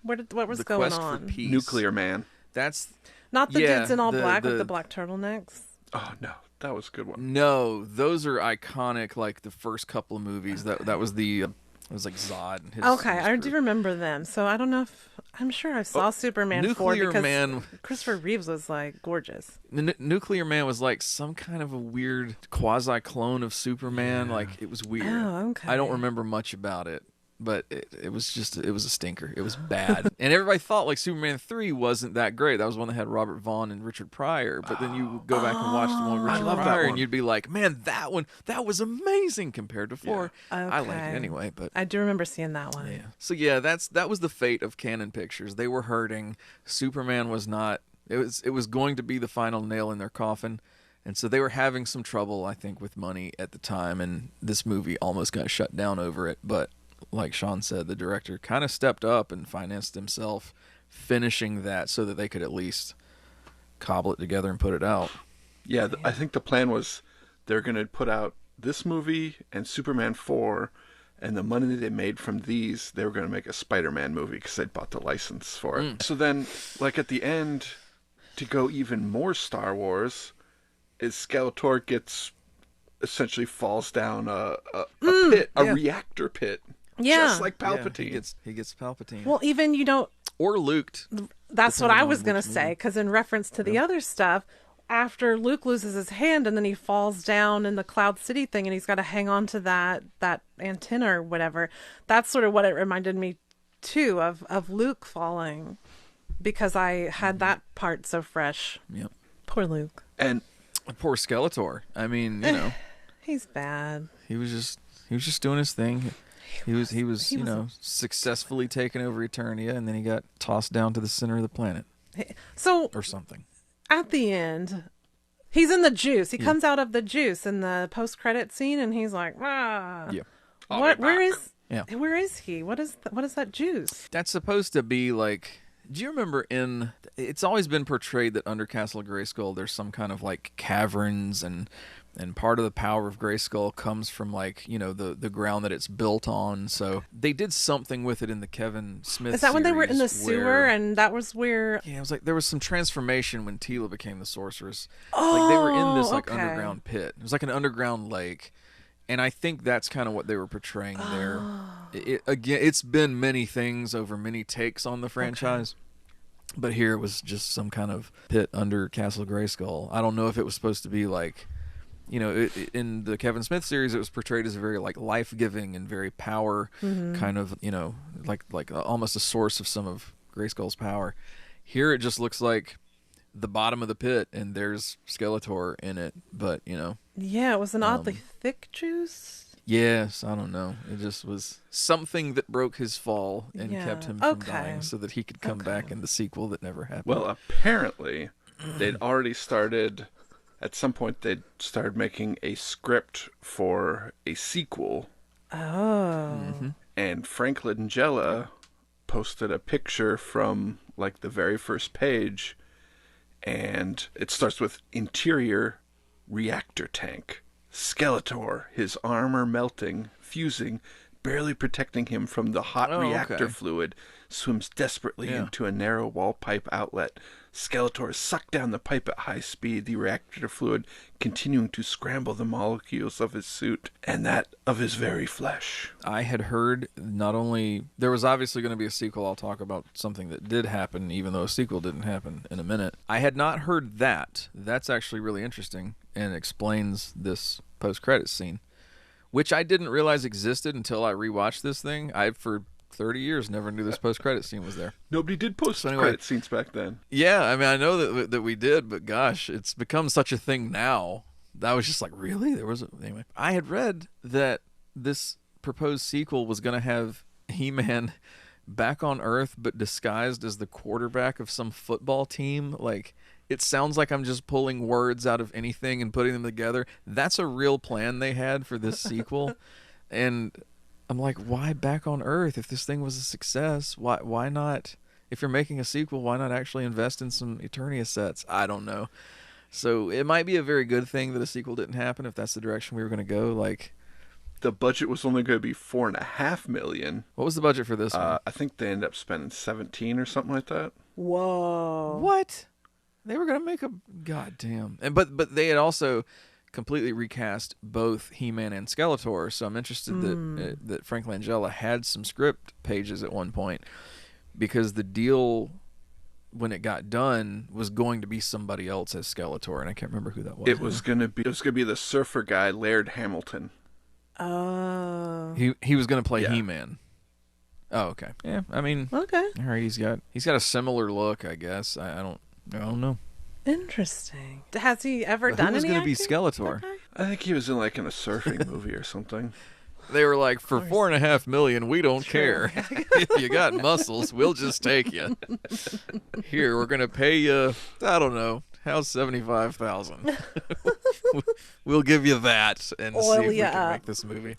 What was The going Quest on? for Peace. Nuclear Man. That's Not the Yeah, dudes in all the- black with the- the black turtlenecks? Oh, no. That was a good one. no, those are iconic. Like the first couple of movies. That was the it was like Zod. And his, Okay, his I crew. do remember them. So I don't know if... I'm sure I saw Superman 4 Nuclear because Man- Christopher Reeves was, like, gorgeous. Nuclear Man was like some kind of a weird quasi clone of Superman. Like it was weird. Oh, okay. I don't remember much about it, but it was a stinker. It was bad, and everybody thought like Superman 3 wasn't that great. That was one that had Robert Vaughn and Richard Pryor. But then you go back and watch the one with I Richard love that Pryor, one. and you'd be like, man, that was amazing compared to 4. I like it Okay. anyway, but. I do remember seeing that one. Yeah. So yeah, that was the fate of Canon Pictures. They were hurting. Superman was not. It was going to be the final nail in their coffin, and so they were having some trouble, I think, with money at the time. And this movie almost got shut down over it. But like Sean said, the director kind of stepped up and financed himself finishing that so that they could at least cobble it together and put it out. Yeah, I think the plan was they're going to put out this movie and Superman 4, and the money that they made from these, they were going to make a Spider-Man movie because they'd bought the license for it. So then, like at the end, to go even more Star Wars, is Skeletor essentially falls down a pit, a yeah. reactor pit. Yeah. Just like Yeah, Palpatine. he gets Palpatine. Well, even you don't... or Luke. That's what Depending I on was going to which say, movie. because in reference to the other stuff, after Luke loses his hand and then he falls down in the Cloud City thing and he's got to hang on to that antenna or whatever, that's sort of what it reminded me, too, of Luke falling, because I had that part so fresh. Yep. Poor Luke. And Poor Skeletor. I mean, you know. He's bad. He was just doing his thing. He was he was successfully taking over Eternia, and then he got tossed down to the center of the planet So or something. at the end, he's in the juice. He comes out of the juice in the post-credit scene, and he's like, ah. Yeah. What? Where is? Yeah. Where is he? What is that juice? That's supposed to be like Do you remember it's always been portrayed that under Castle Grayskull there's some kind of like caverns and part of the power of Grayskull comes from like, the ground that it's built on. So they did something with it in the Kevin Smith Is that when they were in the series sewer and that was where... Yeah, it was like there was some transformation when Tila became the sorceress. Oh, like they were in this like okay. underground pit. It was like an underground lake. And I think that's kind of what they were portraying there. Again, it's been many things over many takes on the franchise. Okay. But here it was just some kind of pit under Castle Grayskull. I don't know if it was supposed to be like, in the Kevin Smith series, it was portrayed as a very like life-giving and very power kind of, like almost a source of some of Grayskull's power. Here it just looks like the bottom of the pit and there's Skeletor in it, but Yeah, it was an oddly thick juice. Yes, I don't know. It just was something that broke his fall and kept him from dying so that he could come back in the sequel that never happened. Well, apparently they'd already started, at some point they'd started making a script for a sequel. Oh. Mm-hmm. And Frank Langella posted a picture from like the very first page, and it starts with interior reactor tank. Skeletor, his armor melting, fusing, barely protecting him from the hot reactor fluid, swims desperately into a narrow wall pipe outlet. Skeletor sucked down the pipe at high speed, the reactor fluid continuing to scramble the molecules of his suit and that of his very flesh. I had heard not only... There was obviously going to be a sequel. I'll talk about something that did happen, even though a sequel didn't happen in a minute. I had not heard that. That's actually really interesting and explains this post-credits scene, which I didn't realize existed until I rewatched this thing. For 30 years never knew this post-credit scene was there. Nobody did post-credit scenes back then. Yeah, I mean, I know that we did, but gosh, it's become such a thing now. I was just like, really? Anyway, I had read that this proposed sequel was going to have He-Man back on Earth, but disguised as the quarterback of some football team. Like, it sounds like I'm just pulling words out of anything and putting them together. That's a real plan they had for this sequel. And I'm like, why back on Earth? If this thing was a success, why not? If you're making a sequel, why not actually invest in some Eternia sets? I don't know. So it might be a very good thing that a sequel didn't happen if that's the direction we were going to go. Like, the budget was only going to be $4.5 million. What was the budget for this one? I think they ended up spending 17 or something like that. Whoa. What? They were going to make a goddamn. And but they had also completely recast both He-Man and Skeletor. So I'm interested that Frank Langella had some script pages at one point, because the deal when it got done was going to be somebody else as Skeletor, and I can't remember who that was. It was going to be the surfer guy, Laird Hamilton. Oh. He was going to play He-Man. Oh, okay. Yeah, I mean, okay. All right, he's got a similar look, I guess. I don't know. Interesting. Has he ever done Who was any going to be acting? Skeletor? Okay. I think he was in a surfing movie or something. They were like, for $4.5 million, we don't care. If you got muscles, we'll just take you. Here, we're gonna pay you. I don't know. How's $75,000? We'll give you that and see if we can make this movie.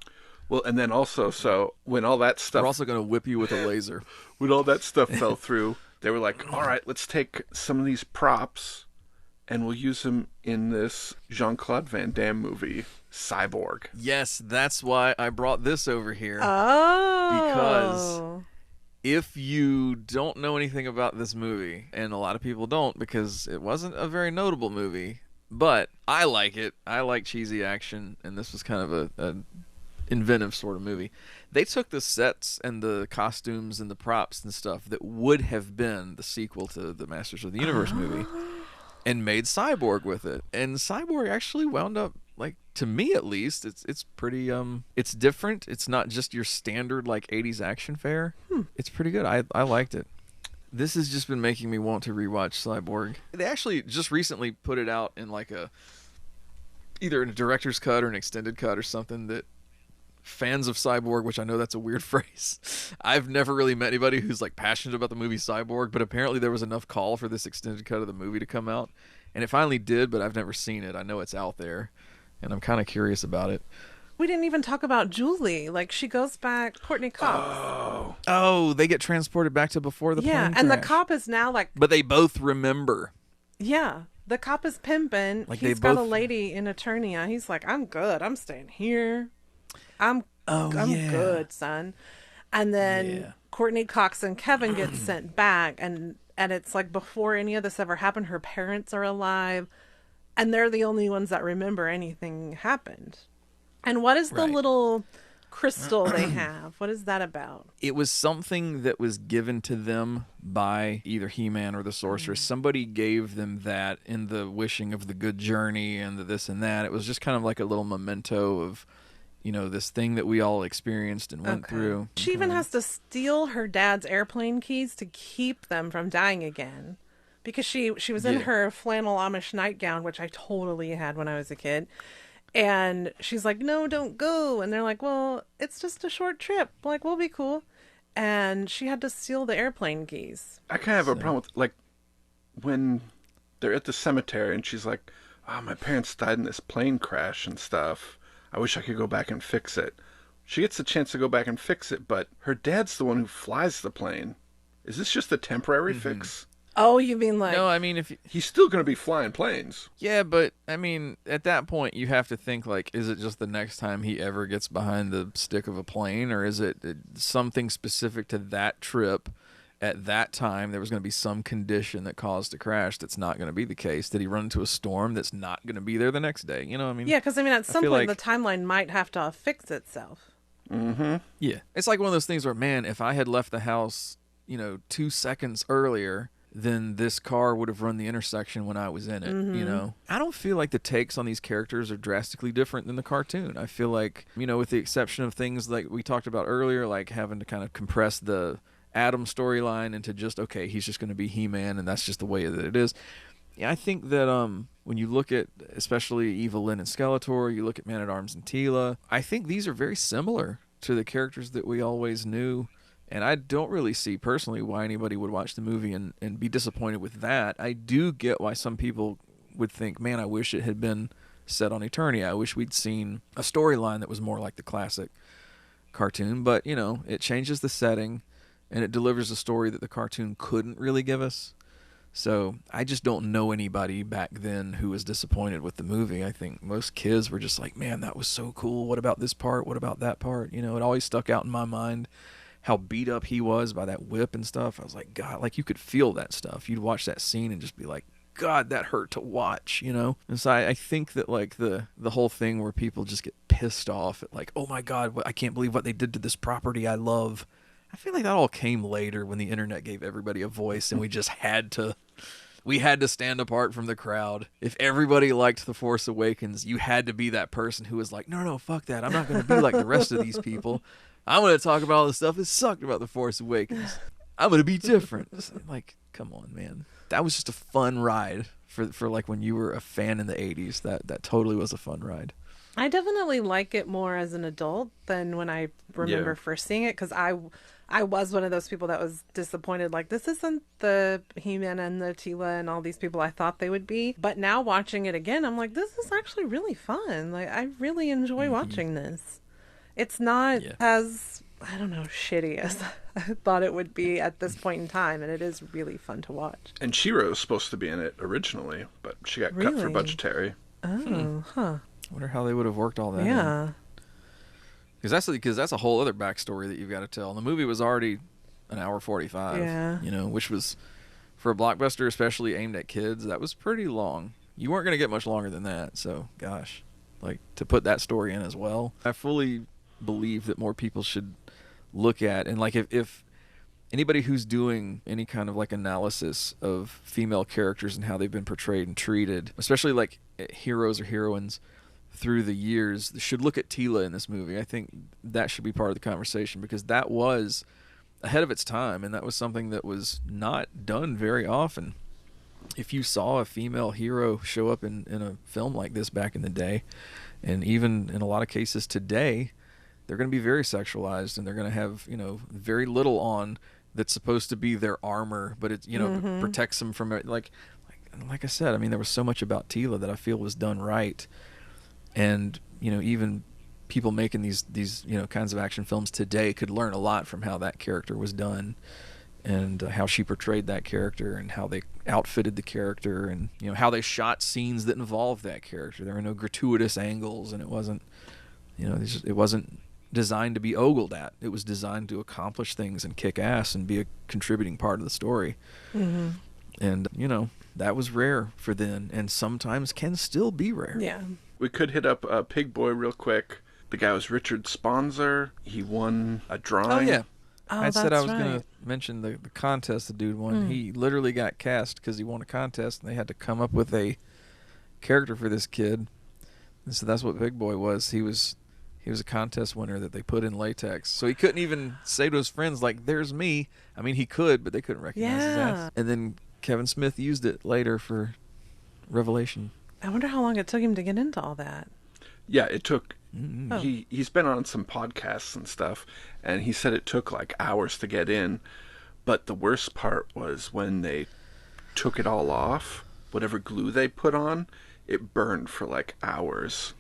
Well, and then also, so when all that stuff, we're also gonna whip you with a laser. When all that stuff fell through, they were like, all right, let's take some of these props and we'll use them in this Jean-Claude Van Damme movie, Cyborg. Yes, that's why I brought this over here. Oh. Because if you don't know anything about this movie, and a lot of people don't because it wasn't a very notable movie, but I like it. I like cheesy action, and this was kind of a inventive sort of movie. They took the sets and the costumes and the props and stuff that would have been the sequel to the Masters of the Universe movie and made Cyborg with it. And Cyborg actually wound up, like, to me at least, it's pretty it's different. It's not just your standard like 80s action fare. It's pretty good. I liked it. This has just been making me want to rewatch Cyborg. They actually just recently put it out in like either a director's cut or an extended cut or something that fans of Cyborg, which I know that's a weird phrase. I've never really met anybody who's like passionate about the movie Cyborg, but apparently there was enough call for this extended cut of the movie to come out, and it finally did, but I've never seen it. I know it's out there, and I'm kind of curious about it. We didn't even talk about Julie. Like, she goes back, Courtney Cox. Oh, they get transported back to before the Yeah, plane and the crash. cop is now like, But they both remember. yeah, the cop is pimping. Like, He's they got a both- lady in Eternia. He's like, I'm good. I'm staying here. I'm yeah. good, son. And then Yeah. Courtney Cox and Kevin get sent back, and it's like before any of this ever happened, her parents are alive, and they're the only ones that remember anything happened. And what is the Right. little crystal they have? What is that about? It was something that was given to them by either He-Man or the Sorceress. Somebody gave them that in the wishing of the good journey and the this and that. It was just kind of like a little memento of, this thing that we all experienced and went through. She even has to steal her dad's airplane keys to keep them from dying again. Because she was in Yeah. her flannel Amish nightgown, which I totally had when I was a kid. And she's like, no, don't go. And they're like, well, it's just a short trip. Like, we'll be cool. And she had to steal the airplane keys. I kind of have a problem with, like, when they're at the cemetery and she's like, oh, my parents died in this plane crash and stuff. I wish I could go back and fix it. She gets the chance to go back and fix it, but her dad's the one who flies the plane. Is this just a temporary fix? Oh, you mean like... No, I mean, if you, He's still going to be flying planes. yeah, but I mean, at that point, you have to think like, is it just the next time he ever gets behind the stick of a plane, or is it something specific to that trip? At that time, there was going to be some condition that caused a crash that's not going to be the case. Did he run into a storm that's not going to be there the next day? You know what I mean? Yeah, because, I mean, at some feel point, like- the timeline might have to fix itself. Mm-hmm. Yeah. It's like one of those things where, man, if I had left the house, 2 seconds earlier, then this car would have run the intersection when I was in it, I don't feel like the takes on these characters are drastically different than the cartoon. I feel like, with the exception of things like we talked about earlier, like having to kind of compress the Adam storyline into just, okay, he's just going to be He-Man and that's just the way that it is. Yeah, I think that when you look at especially Evelyn and Skeletor, you look at Man-at-Arms and Teela, I think these are very similar to the characters that we always knew. And I don't really see personally why anybody would watch the movie and be disappointed with that. I do get why some people would think, man, I wish it had been set on Eternia. I wish we'd seen a storyline that was more like the classic cartoon. But, it changes the setting and it delivers a story that the cartoon couldn't really give us. So I just don't know anybody back then who was disappointed with the movie. I think most kids were just like, man, that was so cool. What about this part? What about that part? It always stuck out in my mind how beat up he was by that whip and stuff. I was like, God, like you could feel that stuff. You'd watch that scene and just be like, God, that hurt to watch, And so I think that like the whole thing where people just get pissed off at like, oh my God, I can't believe what they did to this property I love. I feel like that all came later when the internet gave everybody a voice and we just had to stand apart from the crowd. If everybody liked The Force Awakens, you had to be that person who was like, no, fuck that. I'm not going to be like the rest of these people. I'm going to talk about all the stuff that sucked about The Force Awakens. I'm going to be different. Like, come on, man. That was just a fun ride for like when you were a fan in the 80s. That totally was a fun ride. I definitely like it more as an adult than when I remember first seeing it, because I was one of those people that was disappointed. Like, this isn't the He-Man and the Teela and all these people I thought they would be. But now watching it again, I'm like, this is actually really fun. Like, I really enjoy watching this. It's not as, I don't know, shitty as I thought it would be at this point in time. And it is really fun to watch. And Shiro was supposed to be in it originally, but she got cut for Really? budgetary. Oh, huh. I wonder how they would have worked all that in. Yeah. Because that's a whole other backstory that you've got to tell. And the movie was already an hour 45. Yeah. Which was, for a blockbuster, especially aimed at kids, that was pretty long. You weren't going to get much longer than that. So, gosh, like to put that story in as well. I fully believe that more people should look at, and like if anybody who's doing any kind of like analysis of female characters and how they've been portrayed and treated, especially like heroes or heroines through the years, should look at Teela in this movie. I think that should be part of the conversation, because that was ahead of its time, and that was something that was not done very often. If you saw a female hero show up in a film like this back in the day, and even in a lot of cases today, they're going to be very sexualized, and they're going to have, very little on that's supposed to be their armor, but it, protects them from it. Like I said, I mean, there was so much about Teela that I feel was done right. And, even people making these kinds of action films today could learn a lot from how that character was done, and how she portrayed that character, and how they outfitted the character, and how they shot scenes that involved that character. There were no gratuitous angles, and it wasn't it wasn't designed to be ogled at. It was designed to accomplish things and kick ass and be a contributing part of the story. Mm-hmm. And that was rare for then, and sometimes can still be rare. Yeah. We could hit up Pig Boy real quick. The guy was Richard Sponser. He won a drawing. Oh yeah. Oh, I said I was that's going right. to mention the contest the dude won. He literally got cast because he won a contest, and they had to come up with a character for this kid. And so that's what Big Boy was. He was a contest winner that they put in latex. So he couldn't even say to his friends, like, there's me. I mean, he could, but they couldn't recognize his Yeah. ass. And then Kevin Smith used it later for Revelation. I wonder how long it took him to get into all that. Yeah, it took... Oh. He's been on some podcasts and stuff, and he said it took like hours to get in. But the worst part was when they took it all off, whatever glue they put on, it burned for like hours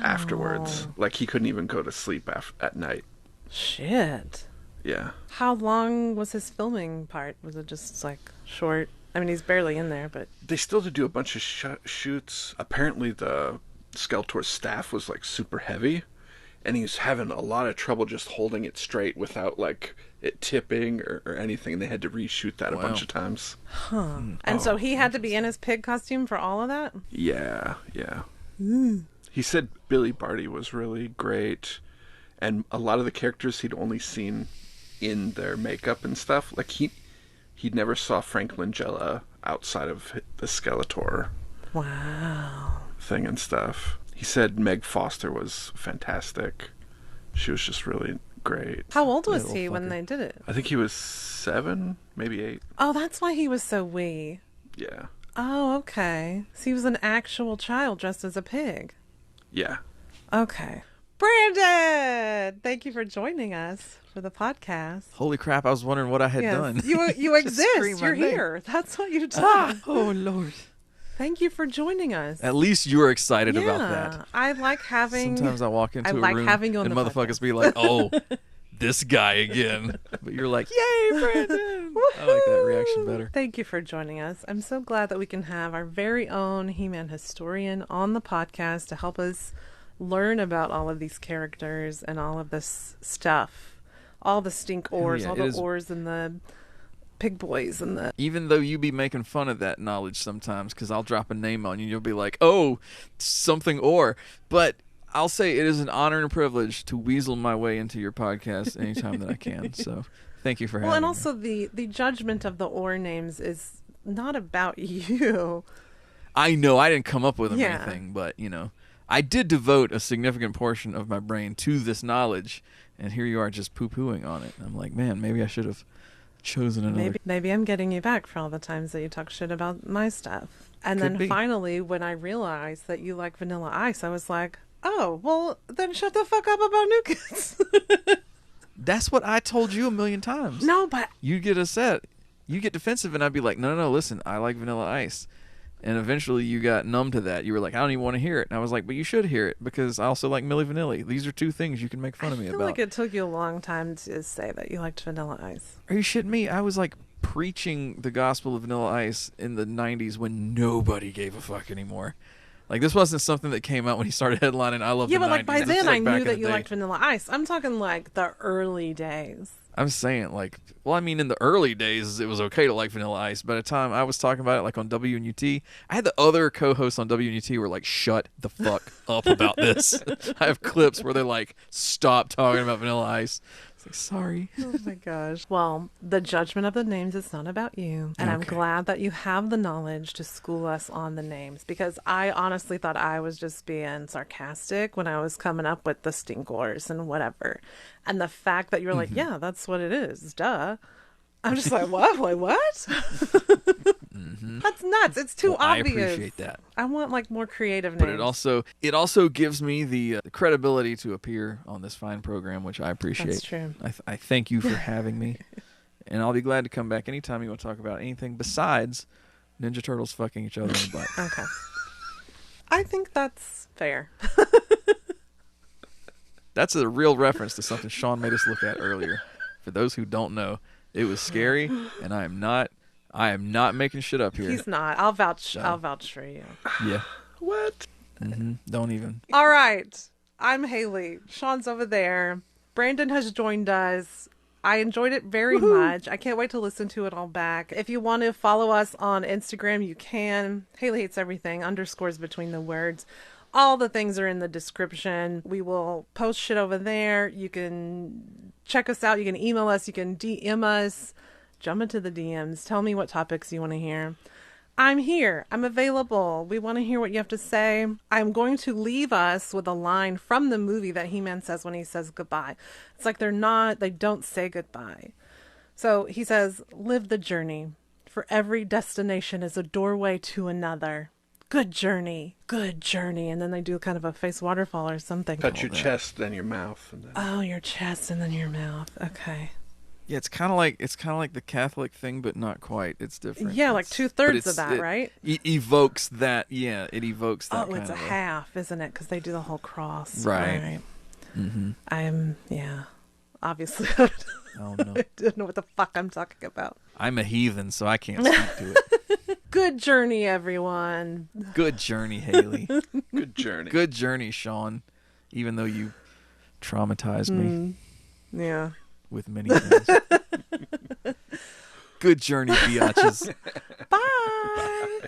afterwards. Like he couldn't even go to sleep at night. Shit. Yeah. How long was his filming part? Was it just like short? I mean, he's barely in there, but They still had to do a bunch of shoots. Apparently the Skeletor's staff was like super heavy, and he was having a lot of trouble just holding it straight without like it tipping or anything. They had to reshoot that a bunch of times. huh. And so he had to be in his pig costume for all of that? Yeah. He said Billy Barty was really great, and a lot of the characters he'd only seen in their makeup and stuff. Like he never saw Frank Langella outside of the Skeletor Wow. thing and stuff. He said Meg Foster was fantastic. She was just really great. How old was Little he when fucker. they did it? I think he was 7, maybe 8. Oh, that's why he was so wee. Yeah. Oh, okay. So he was an actual child dressed as a pig. Yeah. Okay. Brandon! Thank you for joining us for the podcast. Holy crap, I was wondering what I had done. You Just scream exist. my You're name. here. That's what you do. Oh, Lord. Thank you for joining us. At least you were excited about that. I like having... Sometimes I walk into I a like room having you on and the motherfuckers podcast. be like, oh, this guy again. But you're like, yay, Brandon. I like that reaction better. Thank you for joining us. I'm so glad that we can have our very own He-Man historian on the podcast to help us learn about all of these characters and all of this stuff. All the stink oars, yeah, all it the is- oars and the pig boys and the... Even though you be making fun of that knowledge sometimes, because I'll drop a name on you and you'll be like, oh, something or. But I'll say it is an honor and a privilege to weasel my way into your podcast anytime that I can. So thank you for having Well, and me. also the judgment of the or names is not about you. I know I didn't come up with them or Yeah. anything, but, I did devote a significant portion of my brain to this knowledge, and here you are just poo-pooing on it. I'm like, man, maybe I should have chosen another. Maybe I'm getting you back for all the times that you talk shit about my stuff. And Could then be. finally, when I realized that you like Vanilla Ice, I was like, oh, well, then shut the fuck up about New Kids. That's what I told you a million times. No, but You get upset. You get defensive, and I'd be like, no, listen, I like Vanilla Ice. And eventually you got numb to that. You were like, I don't even want to hear it. And I was like, but you should hear it, because I also like Milli Vanilli. These are two things you can make fun of me I feel about. like it took you a long time to say that you liked Vanilla Ice. Are you shitting me? I was like preaching the gospel of Vanilla Ice in the 90s when nobody gave a fuck anymore. Like, this wasn't something that came out when he started headlining I Love Yeah, the 90s. but like by This then was, I back knew in that the you day. liked Vanilla Ice. I'm talking like the early days. I'm saying, like, well, I mean, in the early days, it was okay to like Vanilla Ice. By the time I was talking about it, like, on WNUT, I had the other co-hosts on WNUT who were like, shut the fuck up about this. I have clips where they're like, stop talking about Vanilla Ice. It's like, sorry. Oh my gosh. Well, the judgment of the names is not about you. And I'm Okay. glad that you have the knowledge to school us on the names, because I honestly thought I was just being sarcastic when I was coming up with the stinkors and whatever. And the fact that you're like, yeah, that's what it is. Duh. I'm just like, what? Wait, what? That's nuts. It's too Well, I obvious. appreciate that. I want like more creative names. But it also gives me the credibility to appear on this fine program, which I appreciate. That's true. I thank you for having me, and I'll be glad to come back anytime you want to talk about anything besides Ninja Turtles fucking each other in the butt. Okay. I think that's fair. That's a real reference to something Sean made us look at earlier. For those who don't know, it was scary, and I am not making shit up here. He's not. I'll vouch for you. Yeah. What? Don't even. All right. I'm Hailey. Sean's over there. Brandon has joined us. I enjoyed it very much. I can't wait to listen to it all back. If you want to follow us on Instagram, you can. Hailey Hates Everything, underscores between the words. All the things are in the description. We will post shit over there. You can check us out. You can email us. You can DM us. Jump into the DMs. Tell me what topics you want to hear. I'm here. I'm available. We want to hear what you have to say. I'm going to leave us with a line from the movie that He-Man says when he says goodbye. It's like they don't say goodbye. So he says, live the journey. For every destination is a doorway to another. Good journey. Good journey. And then they do kind of a face waterfall or something. Touch your chest, then your mouth. And then... Oh, your chest and then your mouth. Okay. Yeah, it's kind of like the Catholic thing, but not quite. It's different. Yeah, like It's- 2/3 but of that, right? It evokes that. Yeah, it evokes that. Oh, kind it's a of half, isn't it? Because they do the whole cross. Right. Yeah. Obviously, Oh no, I don't know what the fuck I'm talking about. I'm a heathen, so I can't speak to it. Good journey, everyone. Good journey, Hailey. Good journey. Good journey, Sean. Even though you traumatized me Yeah. with many things. Good journey, biatches. Bye.